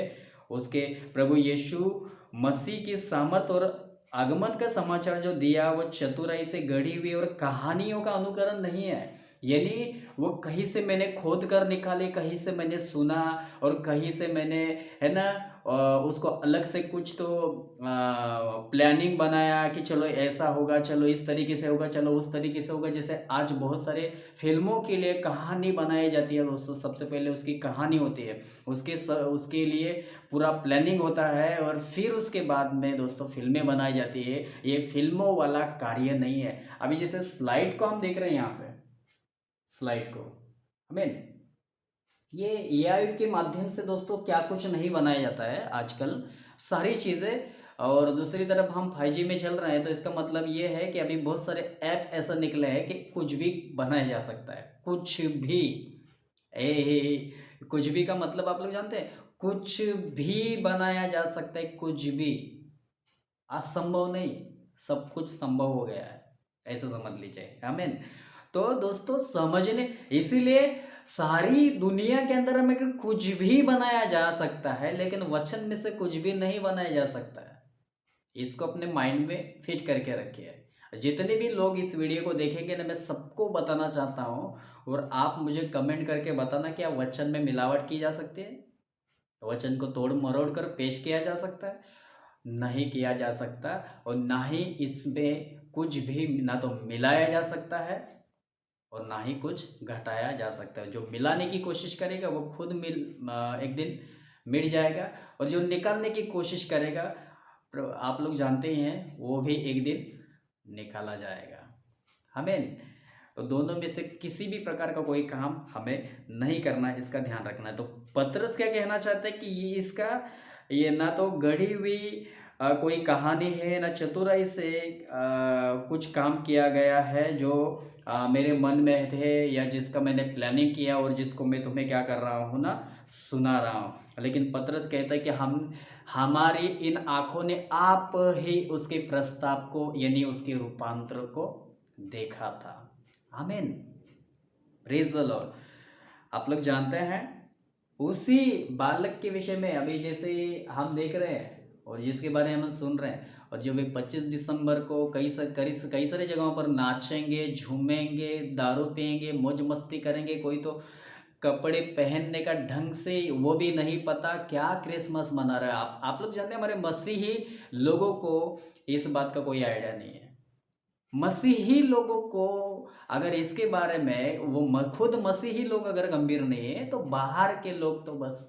उसके प्रभु यीशु मसीह की सामर्थ और आगमन का समाचार जो दिया वो चतुराई से गढ़ी हुई और कहानियों का अनुकरण नहीं है। यानी वो कहीं से मैंने खोद कर निकाले, कहीं से मैंने सुना और कहीं से मैंने, है ना, उसको अलग से कुछ तो प्लानिंग बनाया कि चलो ऐसा होगा, चलो इस तरीके से होगा, चलो उस तरीके से होगा। जैसे आज बहुत सारे फिल्मों के लिए कहानी बनाई जाती है दोस्तों, सबसे पहले उसकी कहानी होती है, उसके लिए पूरा प्लानिंग होता है और फिर उसके बाद में दोस्तों फिल्में बनाई जाती है। ये फिल्मों वाला कार्य नहीं है। अभी जैसे स्लाइड को हम देख रहे हैं यहाँ पे, स्लाइड को हमें ये एआई के माध्यम से दोस्तों क्या कुछ नहीं बनाया जाता है। आजकल सारी चीज़ें और दूसरी तरफ हम 5G में चल रहे हैं, तो इसका मतलब ये है कि अभी बहुत सारे ऐप ऐसा निकले हैं कि कुछ भी बनाया जा सकता है, कुछ भी। कुछ भी का मतलब आप लोग जानते हैं, कुछ भी बनाया जा सकता है, कुछ भी। असंभव नहीं, सब कुछ संभव हो गया है, ऐसा समझ लीजिए। आमीन। तो दोस्तों समझने, इसीलिए सारी दुनिया के अंदर हमें कुछ भी बनाया जा सकता है, लेकिन वचन में से कुछ भी नहीं बनाया जा सकता है। इसको अपने माइंड में फिट करके रखिए। जितने भी लोग इस वीडियो को देखेंगे ना, मैं सबको बताना चाहता हूँ, और आप मुझे कमेंट करके बताना, क्या वचन में मिलावट की जा सकती है? वचन को तोड़ मरोड़ कर पेश किया जा सकता है? नहीं किया जा सकता। और ना ही इसमें कुछ भी ना तो मिलाया जा सकता है और ना ही कुछ घटाया जा सकता है। जो मिलाने की कोशिश करेगा वो खुद एक दिन मिट जाएगा, और जो निकालने की कोशिश करेगा, आप लोग जानते ही हैं, वो भी एक दिन निकाला जाएगा। हमें तो दोनों में से किसी भी प्रकार का कोई काम हमें नहीं करना है, इसका ध्यान रखना है। तो पतरस क्या कहना चाहते हैं कि ये ना तो गढ़ी हुई कोई कहानी है, ना चतुराई से कुछ काम किया गया है जो मेरे मन में थे, या जिसका मैंने प्लानिंग किया और जिसको मैं तुम्हें क्या कर रहा हूँ ना, सुना रहा हूँ। लेकिन पतरस कहता है कि हमारी इन आँखों ने आप ही उसके प्रस्ताव को, यानी उसके रूपांतर को देखा था। आमीन। Praise the Lord. आप लोग जानते हैं, उसी बालक के विषय में अभी जैसे हम देख रहे हैं और जिसके बारे में हम सुन रहे हैं, और जो वे 25 दिसंबर को कई सारी जगहों पर नाचेंगे, झूमेंगे, दारू पियेंगे, मौज मस्ती करेंगे। कोई तो कपड़े पहनने का ढंग से वो भी नहीं पता, क्या क्रिसमस मना रहा है। आप लोग जानते हैं, हमारे मसीही लोगों को इस बात का कोई आइडिया नहीं है। मसीही लोगों को अगर इसके बारे में खुद मसीही लोग अगर गंभीर नहीं है, तो बाहर के लोग तो बस,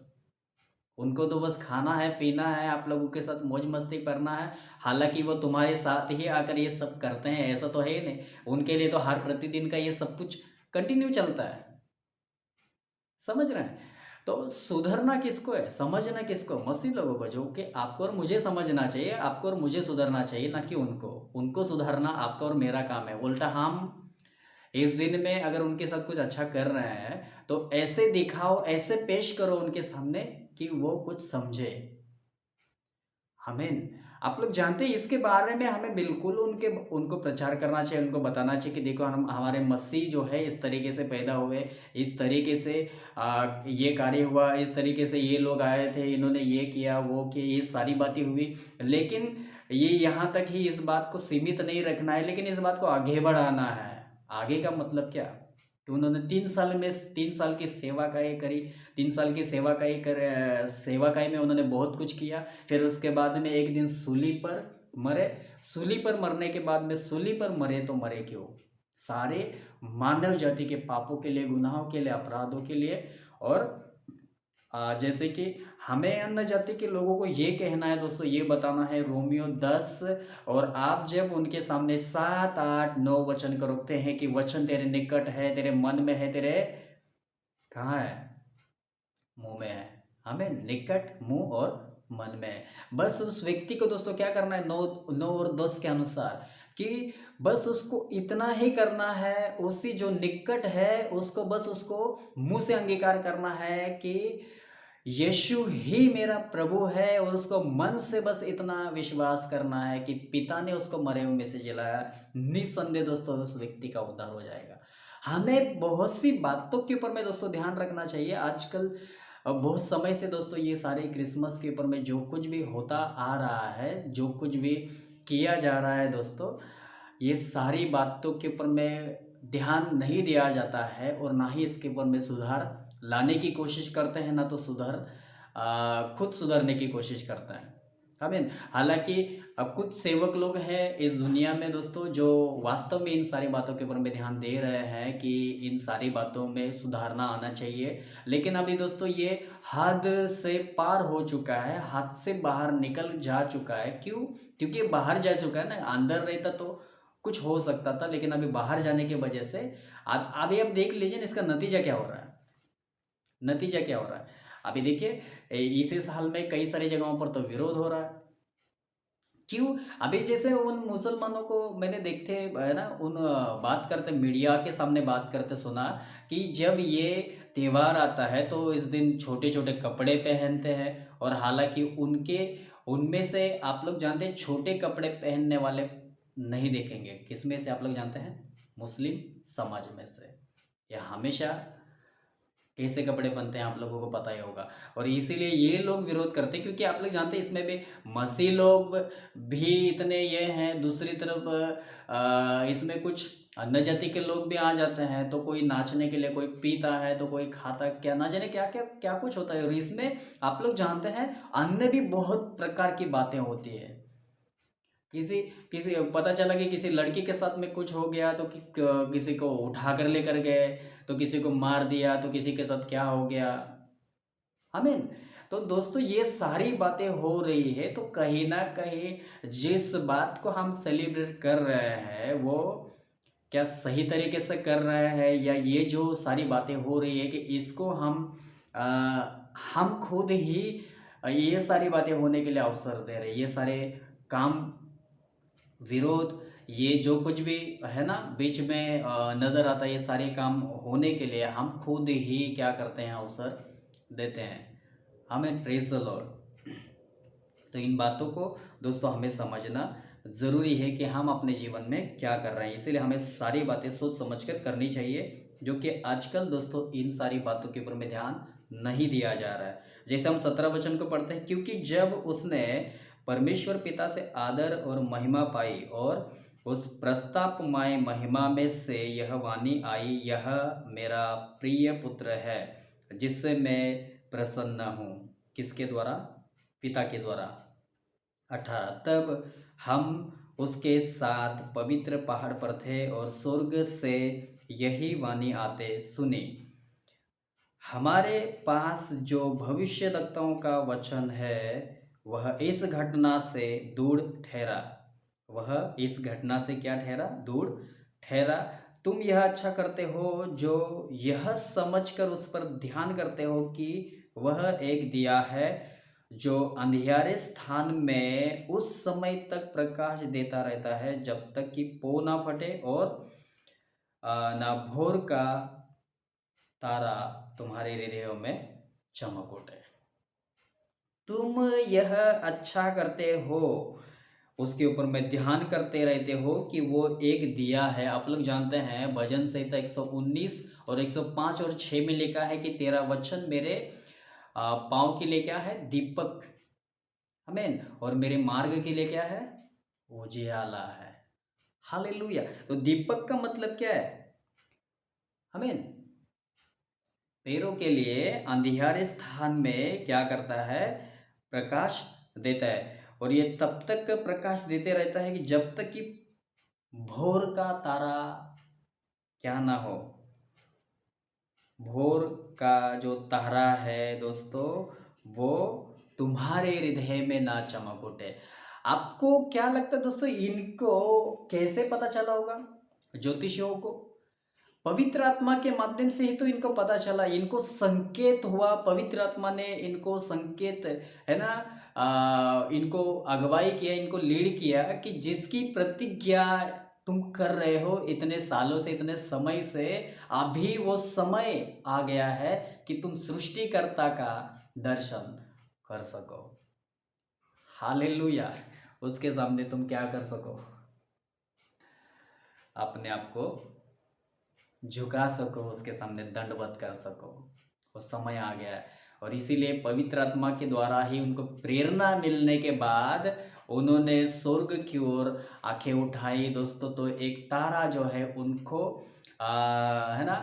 उनको तो बस खाना है, पीना है, आप लोगों के साथ मौज मस्ती करना है। हालांकि वो तुम्हारे साथ ही आकर ये सब करते हैं, ऐसा तो है ही नहीं। उनके लिए तो हर प्रतिदिन का ये सब कुछ कंटिन्यू चलता है। समझ रहे हैं? तो सुधरना किसको है, समझना किसको? मसीह लोगों को, जो कि आपको और मुझे समझना चाहिए, आपको और मुझे सुधरना चाहिए, ना कि उनको सुधारना आपका और मेरा काम है। उल्टा हम इस दिन में अगर उनके साथ कुछ अच्छा कर रहे हैं, तो ऐसे दिखाओ, ऐसे पेश करो उनके सामने कि वो कुछ समझे। हमें, आप लोग जानते हैं, इसके बारे में हमें बिल्कुल उनको प्रचार करना चाहिए, उनको बताना चाहिए कि देखो, हमारे मसीह जो है इस तरीके से पैदा हुए, इस तरीके से ये कार्य हुआ, इस तरीके से ये लोग आए थे, इन्होंने ये किया, वो किया, ये सारी बातें हुई। लेकिन ये यहाँ तक ही इस बात को सीमित नहीं रखना है, लेकिन इस बात को आगे बढ़ाना है। आगे का मतलब क्या? कि उन्होंने 3 साल की सेवाकाई करी। 3 साल की सेवाकाई में उन्होंने बहुत कुछ किया। फिर उसके बाद में एक दिन सूली पर मरे। सूली पर मरने के बाद में, सूली पर मरे तो मरे क्यों? सारे मानव जाति के पापों के लिए, गुनाहों के लिए, अपराधों के लिए। और जैसे कि हमें अन्य जाति के लोगों को ये कहना है दोस्तों, ये बताना है, रोमियो 10, और आप जब उनके सामने 7, 8, 9 वचन को रखते हैं कि वचन तेरे निकट है, तेरे मन में है, तेरे कहाँ है? मुंह में है। हमें निकट, मुंह और मन में है। बस उस व्यक्ति को दोस्तों क्या करना है, 9 और 10 के अनुसार, कि बस उसको इतना ही करना है, उसी जो निकट है उसको, बस उसको मुंह से अंगीकार करना है कि यीशु ही मेरा प्रभु है, और उसको मन से बस इतना विश्वास करना है कि पिता ने उसको मरे हुए में से जिलाया। निस्संदेह दोस्तों उस व्यक्ति का उद्धार हो जाएगा। हमें बहुत सी बातों के ऊपर में दोस्तों ध्यान रखना चाहिए। आजकल बहुत समय से दोस्तों ये सारे क्रिसमस के ऊपर में जो कुछ भी होता आ रहा है, जो कुछ भी किया जा रहा है दोस्तों, ये सारी बातों के ऊपर में ध्यान नहीं दिया जाता है, और ना ही इसके ऊपर में सुधार लाने की कोशिश करते हैं, ना तो खुद सुधरने की कोशिश करते हैं। आमीन। हालांकि अब कुछ सेवक लोग हैं इस दुनिया में दोस्तों, जो वास्तव में इन सारी बातों के ऊपर में ध्यान दे रहे हैं कि इन सारी बातों में सुधारना आना चाहिए। लेकिन अभी दोस्तों ये हद से पार हो चुका है, हद से बाहर निकल जा चुका है। क्यों? क्योंकि बाहर जा चुका है ना। अंदर रहता तो कुछ हो सकता था, लेकिन अभी बाहर जाने की वजह से अभी आप देख लीजिए ना, इसका नतीजा क्या हो रहा है। नतीजा क्या हो रहा है? अभी देखिए, इसी साल में कई सारी जगहों पर तो विरोध हो रहा है। क्यों? अभी जैसे उन मुसलमानों को मैंने देखते है ना, उन बात करते मीडिया के सामने बात करते सुना कि जब ये त्योहार आता है तो इस दिन छोटे-छोटे कपड़े पहनते हैं, और हालाँकि उनके उनमें से आप लोग जानते हैं छोटे कपड़े पहनने वाले नहीं देखेंगे। किसमें से आप लोग जानते हैं? मुस्लिम समाज में से। ये हमेशा कैसे कपड़े पहनते हैं आप लोगों को पता ही होगा, और इसीलिए ये लोग विरोध करते हैं, क्योंकि आप लोग जानते हैं इसमें भी मसीह लोग भी इतने ये हैं। दूसरी तरफ इसमें कुछ अन्य जाति के लोग भी आ जाते हैं, तो कोई नाचने के लिए कोई पीता है तो कोई खाता, क्या ना जाने क्या क्या क्या कुछ होता है। और इसमें आप लोग जानते हैं अन्य भी बहुत प्रकार की बातें होती है। किसी किसी पता चला कि किसी लड़की के साथ में कुछ हो गया तो किसी को उठा कर लेकर गए, तो किसी को मार दिया, तो किसी के साथ क्या हो गया। आमीन। तो दोस्तों ये सारी बातें हो रही है, तो कहीं ना कहीं जिस बात को हम सेलिब्रेट कर रहे हैं वो क्या सही तरीके से कर रहे हैं, या ये जो सारी बातें हो रही है कि इसको आ, हम खुद ही ये सारी बातें होने के लिए अवसर दे रहे हैं। ये सारे काम, विरोध, ये जो कुछ भी है ना बीच में नज़र आता है, ये सारे काम होने के लिए हम खुद ही क्या करते हैं, अवसर देते हैं हमें। Praise the Lord. तो इन बातों को दोस्तों हमें समझना ज़रूरी है कि हम अपने जीवन में क्या कर रहे हैं, इसीलिए हमें सारी बातें सोच समझ कर करनी चाहिए, जो कि आजकल दोस्तों इन सारी बातों के ऊपर में ध्यान नहीं दिया जा रहा है। जैसे हम 17 वचन को पढ़ते हैं, क्योंकि जब उसने परमेश्वर पिता से आदर और महिमा पाई और उस प्रस्तापमय महिमा में से यह वाणी आई, यह मेरा प्रिय पुत्र है जिससे मैं प्रसन्न हूँ। किसके द्वारा? पिता के द्वारा। 18, तब हम उसके साथ पवित्र पहाड़ पर थे और स्वर्ग से यही वाणी आते सुनी, हमारे पास जो भविष्यद्वक्ताओं का वचन है वह इस घटना से दूर ठहरा। वह इस घटना से क्या ठहरा? दूर ठहरा। तुम यह अच्छा करते हो जो यह समझकर उस पर ध्यान करते हो कि वह एक दिया है जो अंधियारे स्थान में उस समय तक प्रकाश देता रहता है जब तक कि पो ना फटे और ना भोर का तारा तुम्हारे हृदयों में चमक उठे। तुम यह अच्छा करते हो, उसके ऊपर में ध्यान करते रहते हो कि वो एक दिया है। आप लोग जानते हैं भजन संहिता 119 और 105 और 6 में लिखा है कि तेरा वचन मेरे पाँव के लिए क्या है? दीपक। आमीन। और मेरे मार्ग के लिए क्या है? उजियाला है। हालेलुया। तो दीपक का मतलब क्या है? आमीन। पैरों के लिए अंधियारे स्थान में क्या करता है? प्रकाश देता है। और ये तब तक प्रकाश देते रहता है कि जब तक कि भोर का तारा क्या ना हो। भोर का जो तारा है दोस्तों, वो तुम्हारे हृदय में ना चमक उठे। आपको क्या लगता है दोस्तों, इनको कैसे पता चला होगा ज्योतिषियों को? पवित्र आत्मा के माध्यम से ही तो इनको पता चला, इनको संकेत हुआ, पवित्र आत्मा ने इनको संकेत, है ना, इनको अगुवाई किया, इनको लीड किया कि जिसकी प्रतिज्ञा तुम कर रहे हो इतने सालों से, इतने समय से, अभी वो समय आ गया है कि तुम सृष्टिकर्ता का दर्शन कर सको। हालेलुया। उसके सामने तुम क्या कर सको? अपने आप को झुका सको, उसके सामने दंडवत कर सको। वो समय आ गया है। और इसीलिए पवित्र आत्मा के द्वारा ही उनको प्रेरणा मिलने के बाद उन्होंने स्वर्ग की ओर आंखें उठाई दोस्तों, तो एक तारा जो है उनको है ना,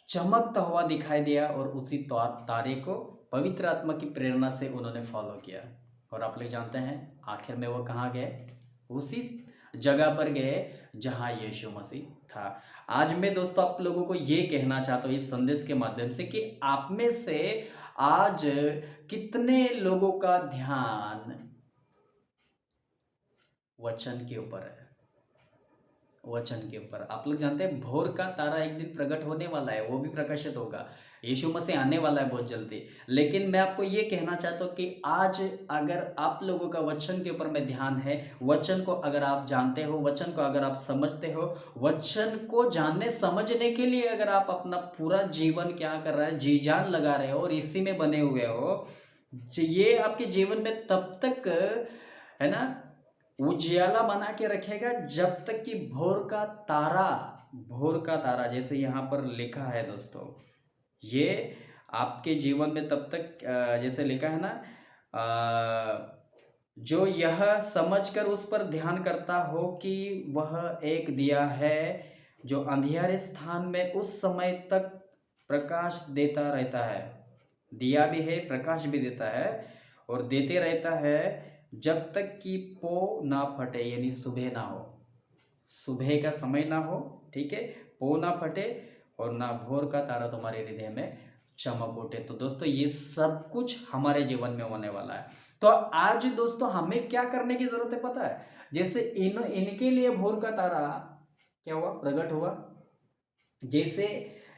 चमकता हुआ दिखाई दिया, और उसी तारे को पवित्र आत्मा की प्रेरणा से उन्होंने फॉलो किया। और आप लोग जानते हैं आखिर में वो कहाँ गए? उसी जगह पर गए जहाँ यीशु मसीह था। आज मैं दोस्तों आप लोगों को ये कहना चाहता हूँ इस संदेश के माध्यम से कि आप में से आज कितने लोगों का ध्यान वचन के ऊपर है? वचन के ऊपर। आप लोग जानते हैं भोर का तारा एक दिन प्रकट होने वाला है, वो भी प्रकाशित होगा। यीशु मसीह आने वाला है बहुत जल्दी। लेकिन मैं आपको ये कहना चाहता हूँ कि आज अगर आप लोगों का वचन के ऊपर में ध्यान है, वचन को अगर आप जानते हो, वचन को अगर आप समझते हो, वचन को जानने समझने के लिए अगर आप अपना पूरा जीवन क्या कर रहे हैं, जी जान लगा रहे हो और इसी में बने हुए हो, ये आपके जीवन में तब तक, है ना, उजियाला बना के रखेगा जब तक कि भोर का तारा जैसे यहाँ पर लिखा है दोस्तों, ये आपके जीवन में तब तक जैसे लिखा है ना, जो यह समझकर उस पर ध्यान करता हो कि वह एक दिया है जो अंधियारे स्थान में उस समय तक प्रकाश देता रहता है। दिया भी है, प्रकाश भी देता है और देते रहता है जब तक कि पो ना फटे, यानी सुबह ना हो, सुबह का समय ना हो, ठीक है, पो ना फटे और ना भोर का तारा तुम्हारे हृदय में चमक उठे। तो दोस्तों ये सब कुछ हमारे जीवन में होने वाला है। तो आज दोस्तों हमें क्या करने की जरूरत है पता है? जैसे इनके लिए भोर का तारा क्या हुआ, प्रकट हुआ, जैसे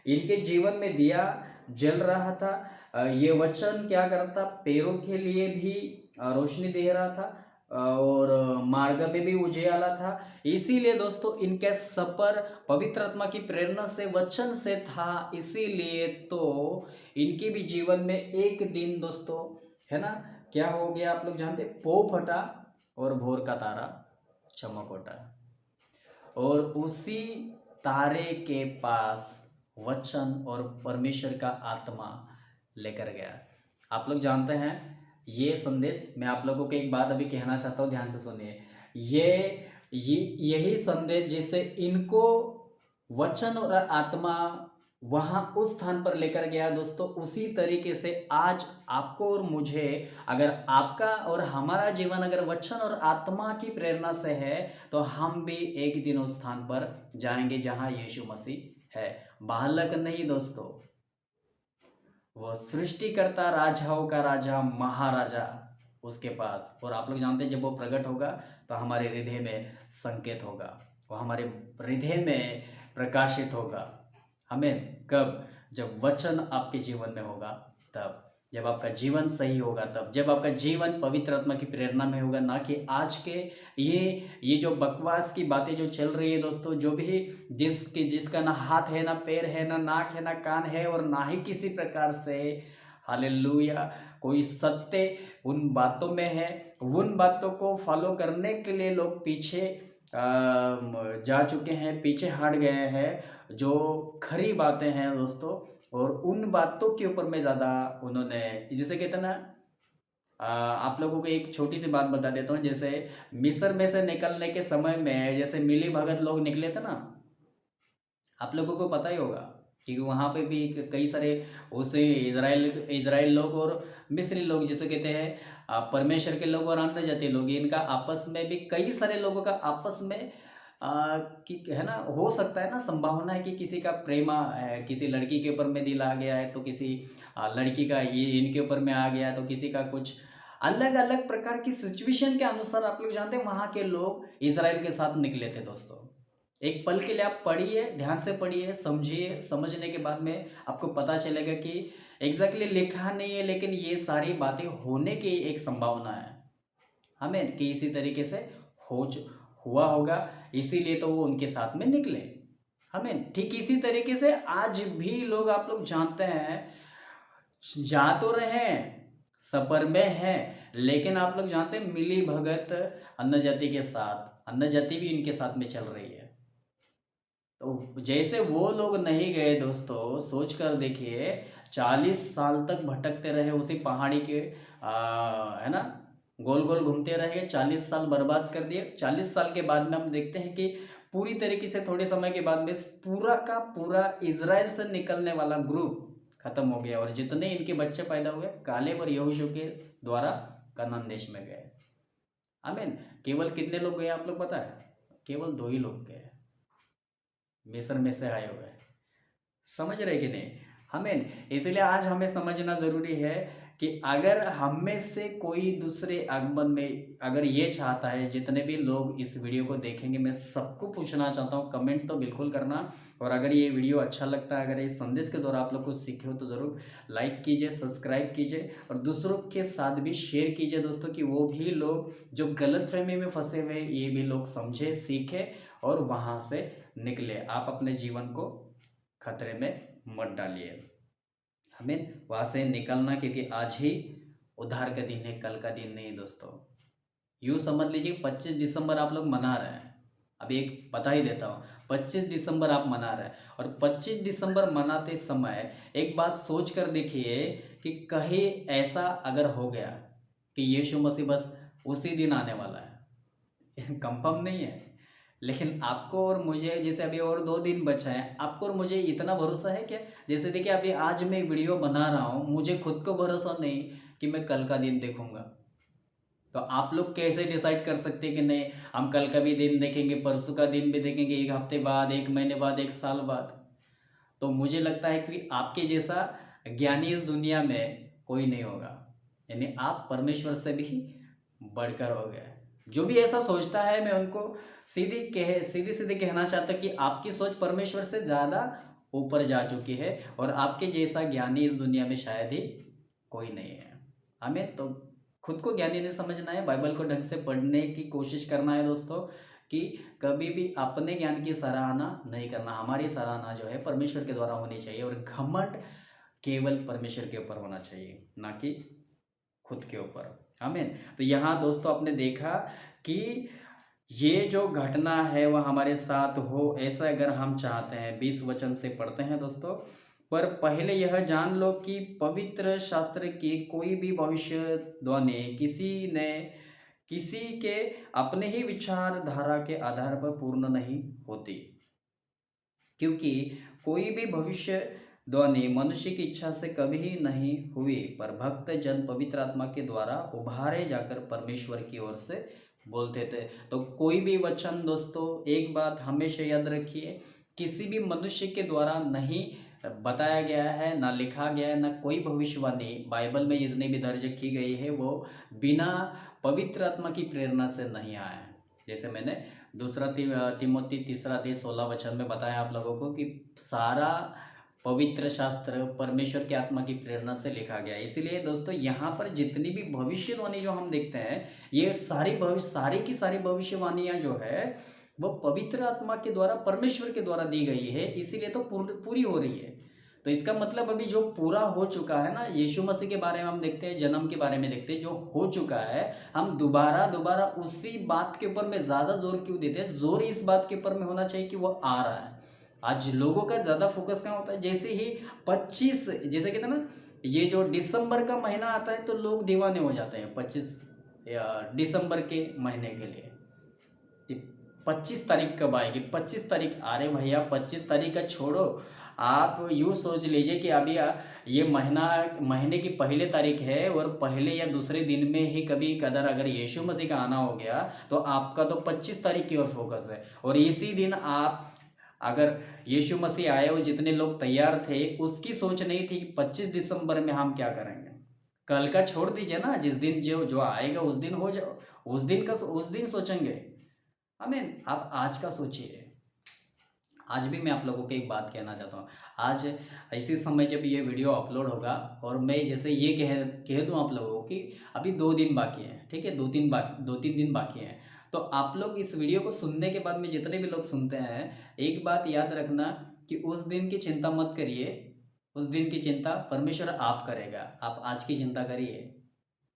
इनके जीवन में दिया जल रहा था, ये वचन क्या करता, पैरों के लिए भी रोशनी दे रहा था और मार्ग में भी उजियाला था। इसीलिए दोस्तों इनके सफर पवित्र आत्मा की प्रेरणा से, वचन से था। इसीलिए तो इनके भी जीवन में एक दिन दोस्तों, है ना, क्या हो गया आप लोग जानते, पो फटा और भोर का तारा चमक उठा और उसी तारे के पास वचन और परमेश्वर का आत्मा लेकर गया। आप लोग जानते हैं ये संदेश, मैं आप लोगों को एक बात अभी कहना चाहता हूँ, ध्यान से सुनिए। यही संदेश जिसे इनको वचन और आत्मा वहाँ उस स्थान पर लेकर गया दोस्तों, उसी तरीके से आज आपको और मुझे, अगर आपका और हमारा जीवन अगर वचन और आत्मा की प्रेरणा से है तो हम भी एक दिन उस स्थान पर जाएंगे जहाँ यीशु मसीह है। बालक नहीं दोस्तों, वो सृष्टिकर्ता, राजाओं का राजा, महाराजा उसके पास। और आप लोग जानते हैं जब वो प्रकट होगा तो हमारे हृदय में संकेत होगा, वो हमारे हृदय में प्रकाशित होगा। हमें कब, जब वचन आपके जीवन में होगा तब, जब आपका जीवन सही होगा तब, जब आपका जीवन पवित्र आत्मा की प्रेरणा में होगा, ना कि आज के ये जो बकवास की बातें जो चल रही है दोस्तों, जो भी जिसका ना हाथ है, ना पैर है, ना नाक है, ना कान है और ना ही किसी प्रकार से, हालेलुया, कोई सत्य उन बातों में है। उन बातों को फॉलो करने के लिए लोग पीछे जा चुके हैं, पीछे हट गए हैं जो खरी बातें हैं दोस्तों, और उन बातों के ऊपर में ज़्यादा उन्होंने, जिसे कहते हैं ना, आप लोगों को एक छोटी सी बात बता देता हूँ। जैसे मिस्र में से निकलने के समय में जैसे मिली भगत लोग निकले थे ना, आप लोगों को पता ही होगा, क्योंकि वहाँ पे भी कई सारे उसे इज़राइल लोग और मिस्री लोग, जिसे कहते हैं परमेश्वर के लोग और अन्य जाति लोग, इनका आपस में भी कई सारे लोगों का आपस में कि है ना, हो सकता है ना, संभावना है कि किसी का प्रेमा है, किसी लड़की के ऊपर में दिल आ गया है तो किसी लड़की का ये इनके ऊपर में आ गया है, तो किसी का कुछ अलग अलग प्रकार की सिचुएशन के अनुसार आप लोग जानते हैं वहाँ के लोग इज़राइल के साथ निकले थे दोस्तों। एक पल के लिए आप पढ़िए, ध्यान से पढ़िए, समझिए, समझने के बाद में आपको पता चलेगा कि एग्जैक्टली लिखा नहीं है लेकिन ये सारी बातें होने की एक संभावना है, हमें कि इसी तरीके से हो हुआ होगा, इसीलिए तो वो उनके साथ में निकले। हमें ठीक इसी तरीके से आज भी लोग, आप लोग जानते हैं, जा तो रहे हैं, सफर में है, लेकिन आप लोग जानते हैं मिली भगत अन्य जाति के साथ, अन्य जाति भी इनके साथ में चल रही है। तो जैसे वो लोग नहीं गए दोस्तों, सोच कर देखिए, 40 साल तक भटकते रहे उसी पहाड़ी के, है ना, गोल गोल घूमते रहे, 40 साल बर्बाद कर दिए। 40 साल के बाद में हम देखते हैं कि पूरी तरीके से थोड़े समय के बाद में पूरा का पूरा इज़राइल से निकलने वाला ग्रुप खत्म हो गया और जितने इनके बच्चे पैदा हुए कालेब और यहोशू के द्वारा कनान देश में गए। आमीन। केवल कितने लोग गए आप लोग पता है? केवल 2 ही लोग गए, मिस्र में से आए हुए। समझ रहे कि नहीं? हमें इसलिए आज हमें समझना ज़रूरी है कि अगर हम में से कोई दूसरे आगमन में अगर ये चाहता है, जितने भी लोग इस वीडियो को देखेंगे, मैं सबको पूछना चाहता हूँ, कमेंट तो बिल्कुल करना। और अगर ये वीडियो अच्छा लगता है, अगर इस संदेश के द्वारा आप लोग कुछ सीखे हो तो ज़रूर लाइक कीजिए, सब्सक्राइब कीजिए और दूसरों के साथ भी शेयर कीजिए दोस्तों, कि वो भी लोग जो गलतफहमी में फंसे हुए ये भी लोग समझे, सीखे और वहाँ से निकले। आप अपने जीवन को खतरे में मत डालिए, हमें वहाँ से निकलना, क्योंकि आज ही उद्धार का दिन है, कल का दिन नहीं दोस्तों। यूँ समझ लीजिए 25 दिसंबर आप लोग मना रहे हैं, अभी एक बता ही देता हूँ, 25 दिसंबर आप मना रहे हैं और 25 दिसंबर मनाते समय एक बात सोच कर देखिए कि कहीं ऐसा अगर हो गया कि यीशु मसीह बस उसी दिन आने वाला है कंफर्म नहीं है, लेकिन आपको और मुझे जैसे अभी और 2 दिन बचा है, आपको और मुझे इतना भरोसा है क्या? जैसे देखिए अभी आज मैं वीडियो बना रहा हूँ, मुझे खुद को भरोसा नहीं कि मैं कल का दिन देखूंगा। तो आप लोग कैसे डिसाइड कर सकते हैं कि नहीं हम कल का भी दिन देखेंगे, परसों का दिन भी देखेंगे, 1 हफ्ते बाद, 1 महीने बाद, 1 साल बाद? तो मुझे लगता है कि आपके जैसा ज्ञानी इस दुनिया में कोई नहीं होगा, यानी आप परमेश्वर से भी बढ़कर हो गए। जो भी ऐसा सोचता है, मैं उनको सीधी सीधी कहना चाहता कि आपकी सोच परमेश्वर से ज़्यादा ऊपर जा चुकी है और आपके जैसा ज्ञानी इस दुनिया में शायद ही कोई नहीं है। हमें तो खुद को ज्ञानी नहीं समझना है, बाइबल को ढंग से पढ़ने की कोशिश करना है दोस्तों, कि कभी भी अपने ज्ञान की सराहना नहीं करना। हमारी सराहना जो है परमेश्वर के द्वारा होनी चाहिए और घमंड केवल परमेश्वर के ऊपर होना चाहिए, ना कि खुद के ऊपर। आमीन। तो यहाँ दोस्तों आपने देखा कि ये जो घटना है वह हमारे साथ हो, ऐसा अगर हम चाहते हैं, 20 वचन से पढ़ते हैं दोस्तों। पर पहले यह जान लो कि पवित्र शास्त्र की कोई भी भविष्यवाणी किसी के अपने ही विचारधारा के आधार पर पूर्ण नहीं होती, क्योंकि कोई भी भविष्यवाणी मनुष्य की इच्छा से कभी नहीं हुई, पर भक्त जन पवित्र आत्मा के द्वारा उभारे जाकर परमेश्वर की ओर से बोलते थे। तो कोई भी वचन दोस्तों, एक बात हमेशा याद रखिए, किसी भी मनुष्य के द्वारा नहीं बताया गया है, ना लिखा गया है, ना कोई भविष्यवाणी बाइबल में जितनी भी दर्ज की गई है वो बिना पवित्र आत्मा की प्रेरणा से नहीं आया है। जैसे मैंने दूसरा तिमोथी 3:16 में बताया आप लोगों को कि सारा पवित्र शास्त्र परमेश्वर की आत्मा की प्रेरणा से लिखा गया है। इसीलिए दोस्तों यहाँ पर जितनी भी भविष्यवाणी जो हम देखते हैं, ये सारी की सारी भविष्यवाणियाँ जो है वो पवित्र आत्मा के द्वारा, परमेश्वर के द्वारा दी गई है, इसीलिए तो पूरी हो रही है। तो इसका मतलब अभी जो पूरा हो चुका है ना, यीशु मसीह के बारे में हम देखते हैं, जन्म के बारे में देखते हैं, जो हो चुका है, हम दोबारा दोबारा उसी बात के ऊपर में ज़्यादा जोर क्यों देते हैं? जोर इस बात के ऊपर में होना चाहिए कि वो आ रहा है। आज लोगों का ज़्यादा फोकस कहाँ होता है? जैसे ही 25, जैसे कहते हैं ना, ये जो दिसंबर का महीना आता है तो लोग दीवाने हो जाते हैं 25 दिसंबर के महीने के लिए। 25 तारीख कब आएगी? 25 तारीख, अरे भैया 25 तारीख का छोड़ो, आप यूँ सोच लीजिए कि अभी ये महीने की पहले तारीख है और पहले या दूसरे दिन में ही कभी कदर अगर यीशु मसीह का आना हो गया तो आपका तो 25 तारीख की ओर फोकस है। और इसी दिन आप, अगर यीशु मसीह आए और जितने लोग तैयार थे, उसकी सोच नहीं थी कि 25 दिसंबर में हम क्या करेंगे। कल का छोड़ दीजिए ना, जिस दिन जो जो आएगा उस दिन हो जाओ, उस दिन सोचेंगे। आमीन। आप आज का सोचिए। आज भी मैं आप लोगों को एक बात कहना चाहता हूँ, आज इसी समय जब ये वीडियो अपलोड होगा और मैं जैसे ये कह दूँ आप लोगों को कि अभी 2 दिन बाकी हैं, ठीक है, 2-3 दिन बाकी हैं, तो आप लोग इस वीडियो को सुनने के बाद में जितने भी लोग सुनते हैं, एक बात याद रखना कि उस दिन की चिंता मत करिए, उस दिन की चिंता परमेश्वर आप करेगा। आप आज की चिंता करिए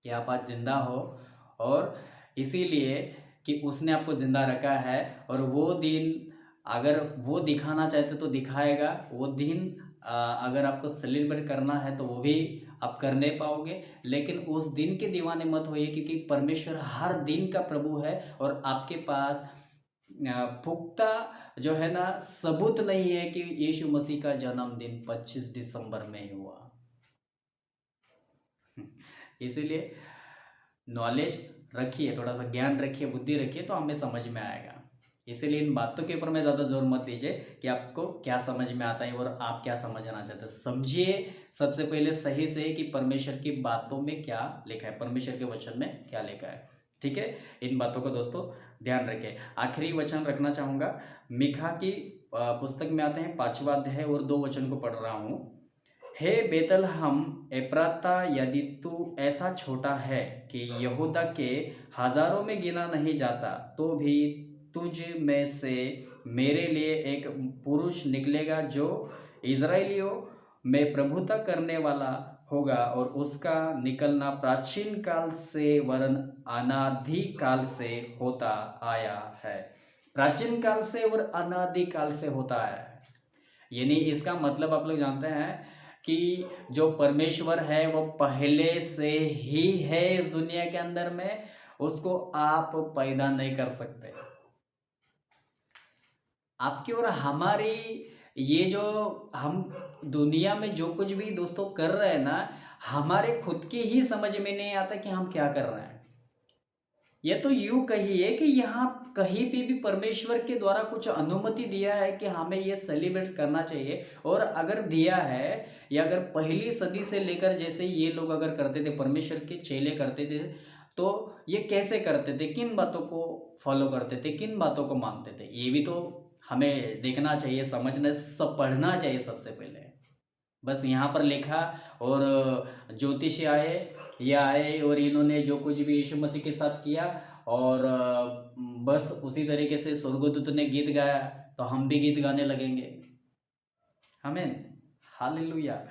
कि आप आज जिंदा हो, और इसीलिए कि उसने आपको ज़िंदा रखा है, और वो दिन अगर वो दिखाना चाहते तो दिखाएगा। वो दिन अगर आपको सेलिब्रेट करना है तो वो भी आप कर नहीं पाओगे, लेकिन उस दिन के दीवाने मत होइए, क्योंकि परमेश्वर हर दिन का प्रभु है और आपके पास पुख्ता जो है ना सबूत नहीं है कि यीशु मसीह का जन्मदिन 25 दिसंबर में ही हुआ। इसीलिए नॉलेज रखिए, थोड़ा सा ज्ञान रखिए, बुद्धि रखिए, तो हमें समझ में आएगा। इसीलिए इन बातों के ऊपर में ज़्यादा जोर मत दीजिए कि आपको क्या समझ में आता है और आप क्या समझना चाहते हैं। समझिए सबसे पहले सही से कि परमेश्वर की बातों में क्या लिखा है, परमेश्वर के वचन में क्या लिखा है। ठीक है, इन बातों को दोस्तों ध्यान रखें। आखिरी वचन रखना चाहूँगा, मीखा की पुस्तक में आते हैं 5वां अध्याय और 2 वचन को पढ़ रहा हूँ। हे बेतलहम एप्राता, यदि तू ऐसा छोटा है कि यहूदा के हजारों में गिना नहीं जाता, तो भी तुझ में से मेरे लिए एक पुरुष निकलेगा जो इज़राइलियों में प्रभुता करने वाला होगा, और उसका निकलना प्राचीन काल से वरन अनादि काल से होता आया है। प्राचीन काल से और अनादि काल से होता आया है, यानी इसका मतलब आप लोग जानते हैं कि जो परमेश्वर है वो पहले से ही है इस दुनिया के अंदर में, उसको आप पैदा नहीं कर सकते। आपकी और हमारी ये जो हम दुनिया में जो कुछ भी दोस्तों कर रहे हैं ना, हमारे खुद की ही समझ में नहीं आता कि हम क्या कर रहे हैं। ये तो यूं कहिए कि यहाँ कहीं पे भी परमेश्वर के द्वारा कुछ अनुमति दिया है कि हमें ये सेलिब्रेट करना चाहिए, और अगर दिया है, या अगर पहली सदी से लेकर जैसे ये लोग अगर करते थे, परमेश्वर के चेले करते थे, तो ये कैसे करते थे, किन बातों को फॉलो करते थे, किन बातों को मानते थे, ये भी तो हमें देखना चाहिए, समझना, सब पढ़ना चाहिए सबसे पहले। बस यहाँ पर लिखा और ज्योतिषी आए, ये आए और इन्होंने जो कुछ भी यीशु मसीह के साथ किया, और बस उसी तरीके से स्वर्गदूत ने गीत गाया तो हम भी गीत गाने लगेंगे। आमीन, हालेलुया।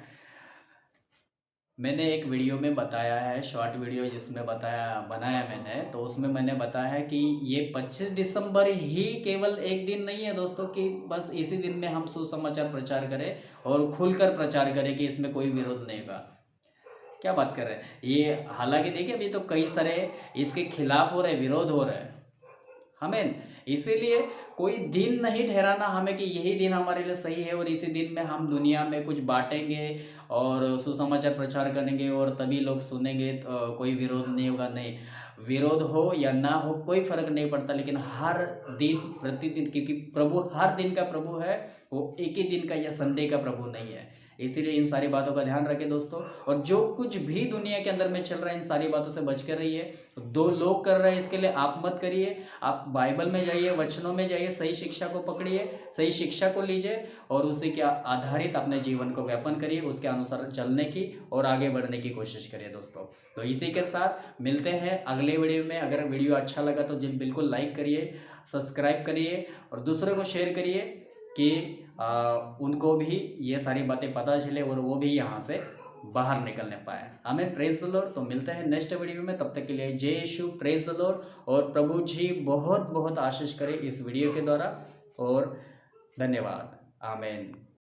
मैंने एक वीडियो में बताया है, शॉर्ट वीडियो जिसमें बनाया मैंने, तो उसमें मैंने बताया है कि ये 25 दिसंबर ही केवल एक दिन नहीं है दोस्तों, कि बस इसी दिन में हम सुसमाचार प्रचार करें और खुलकर प्रचार करें कि इसमें कोई विरोध नहीं होगा। क्या बात कर रहे हैं ये, हालांकि देखिए अभी तो कई सारे इसके खिलाफ हो रहे, विरोध हो रहे हैं। हमें इसीलिए कोई दिन नहीं ठहराना हमें कि यही दिन हमारे लिए सही है और इसी दिन में हम दुनिया में कुछ बांटेंगे और सुसमाचार प्रचार करेंगे और तभी लोग सुनेंगे, तो कोई विरोध नहीं होगा। नहीं, विरोध हो या ना हो कोई फर्क नहीं पड़ता, लेकिन हर दिन प्रतिदिन, क्योंकि प्रभु हर दिन का प्रभु है, वो एक ही दिन का या संडे का प्रभु नहीं है। इसीलिए इन सारी बातों का ध्यान रखें दोस्तों, और जो कुछ भी दुनिया के अंदर में चल रहा है इन सारी बातों से बच कर रहिए। दो लोग कर रहे हैं इसके लिए आप मत करिए, आप बाइबल में जाइए, वचनों में जाइए, सही शिक्षा को पकड़िए, सही शिक्षा को लीजिए और उसी के आधारित अपने जीवन को व्यापन करिए, उसके अनुसार चलने की और आगे बढ़ने की कोशिश करिए दोस्तों। तो इसी के साथ मिलते हैं अगले वीडियो में। अगर वीडियो अच्छा लगा तो बिल्कुल लाइक करिए, सब्सक्राइब करिए और दूसरों को शेयर करिए कि उनको भी ये सारी बातें पता चले और वो भी यहाँ से बाहर निकलने पाए। हमें प्रेज द लॉर्ड। तो मिलते हैं नेक्स्ट वीडियो में, तब तक के लिए जय यीशु, प्रेज द लॉर्ड, और प्रभु जी बहुत बहुत आशीष करे इस वीडियो के द्वारा, और धन्यवाद। आमीन।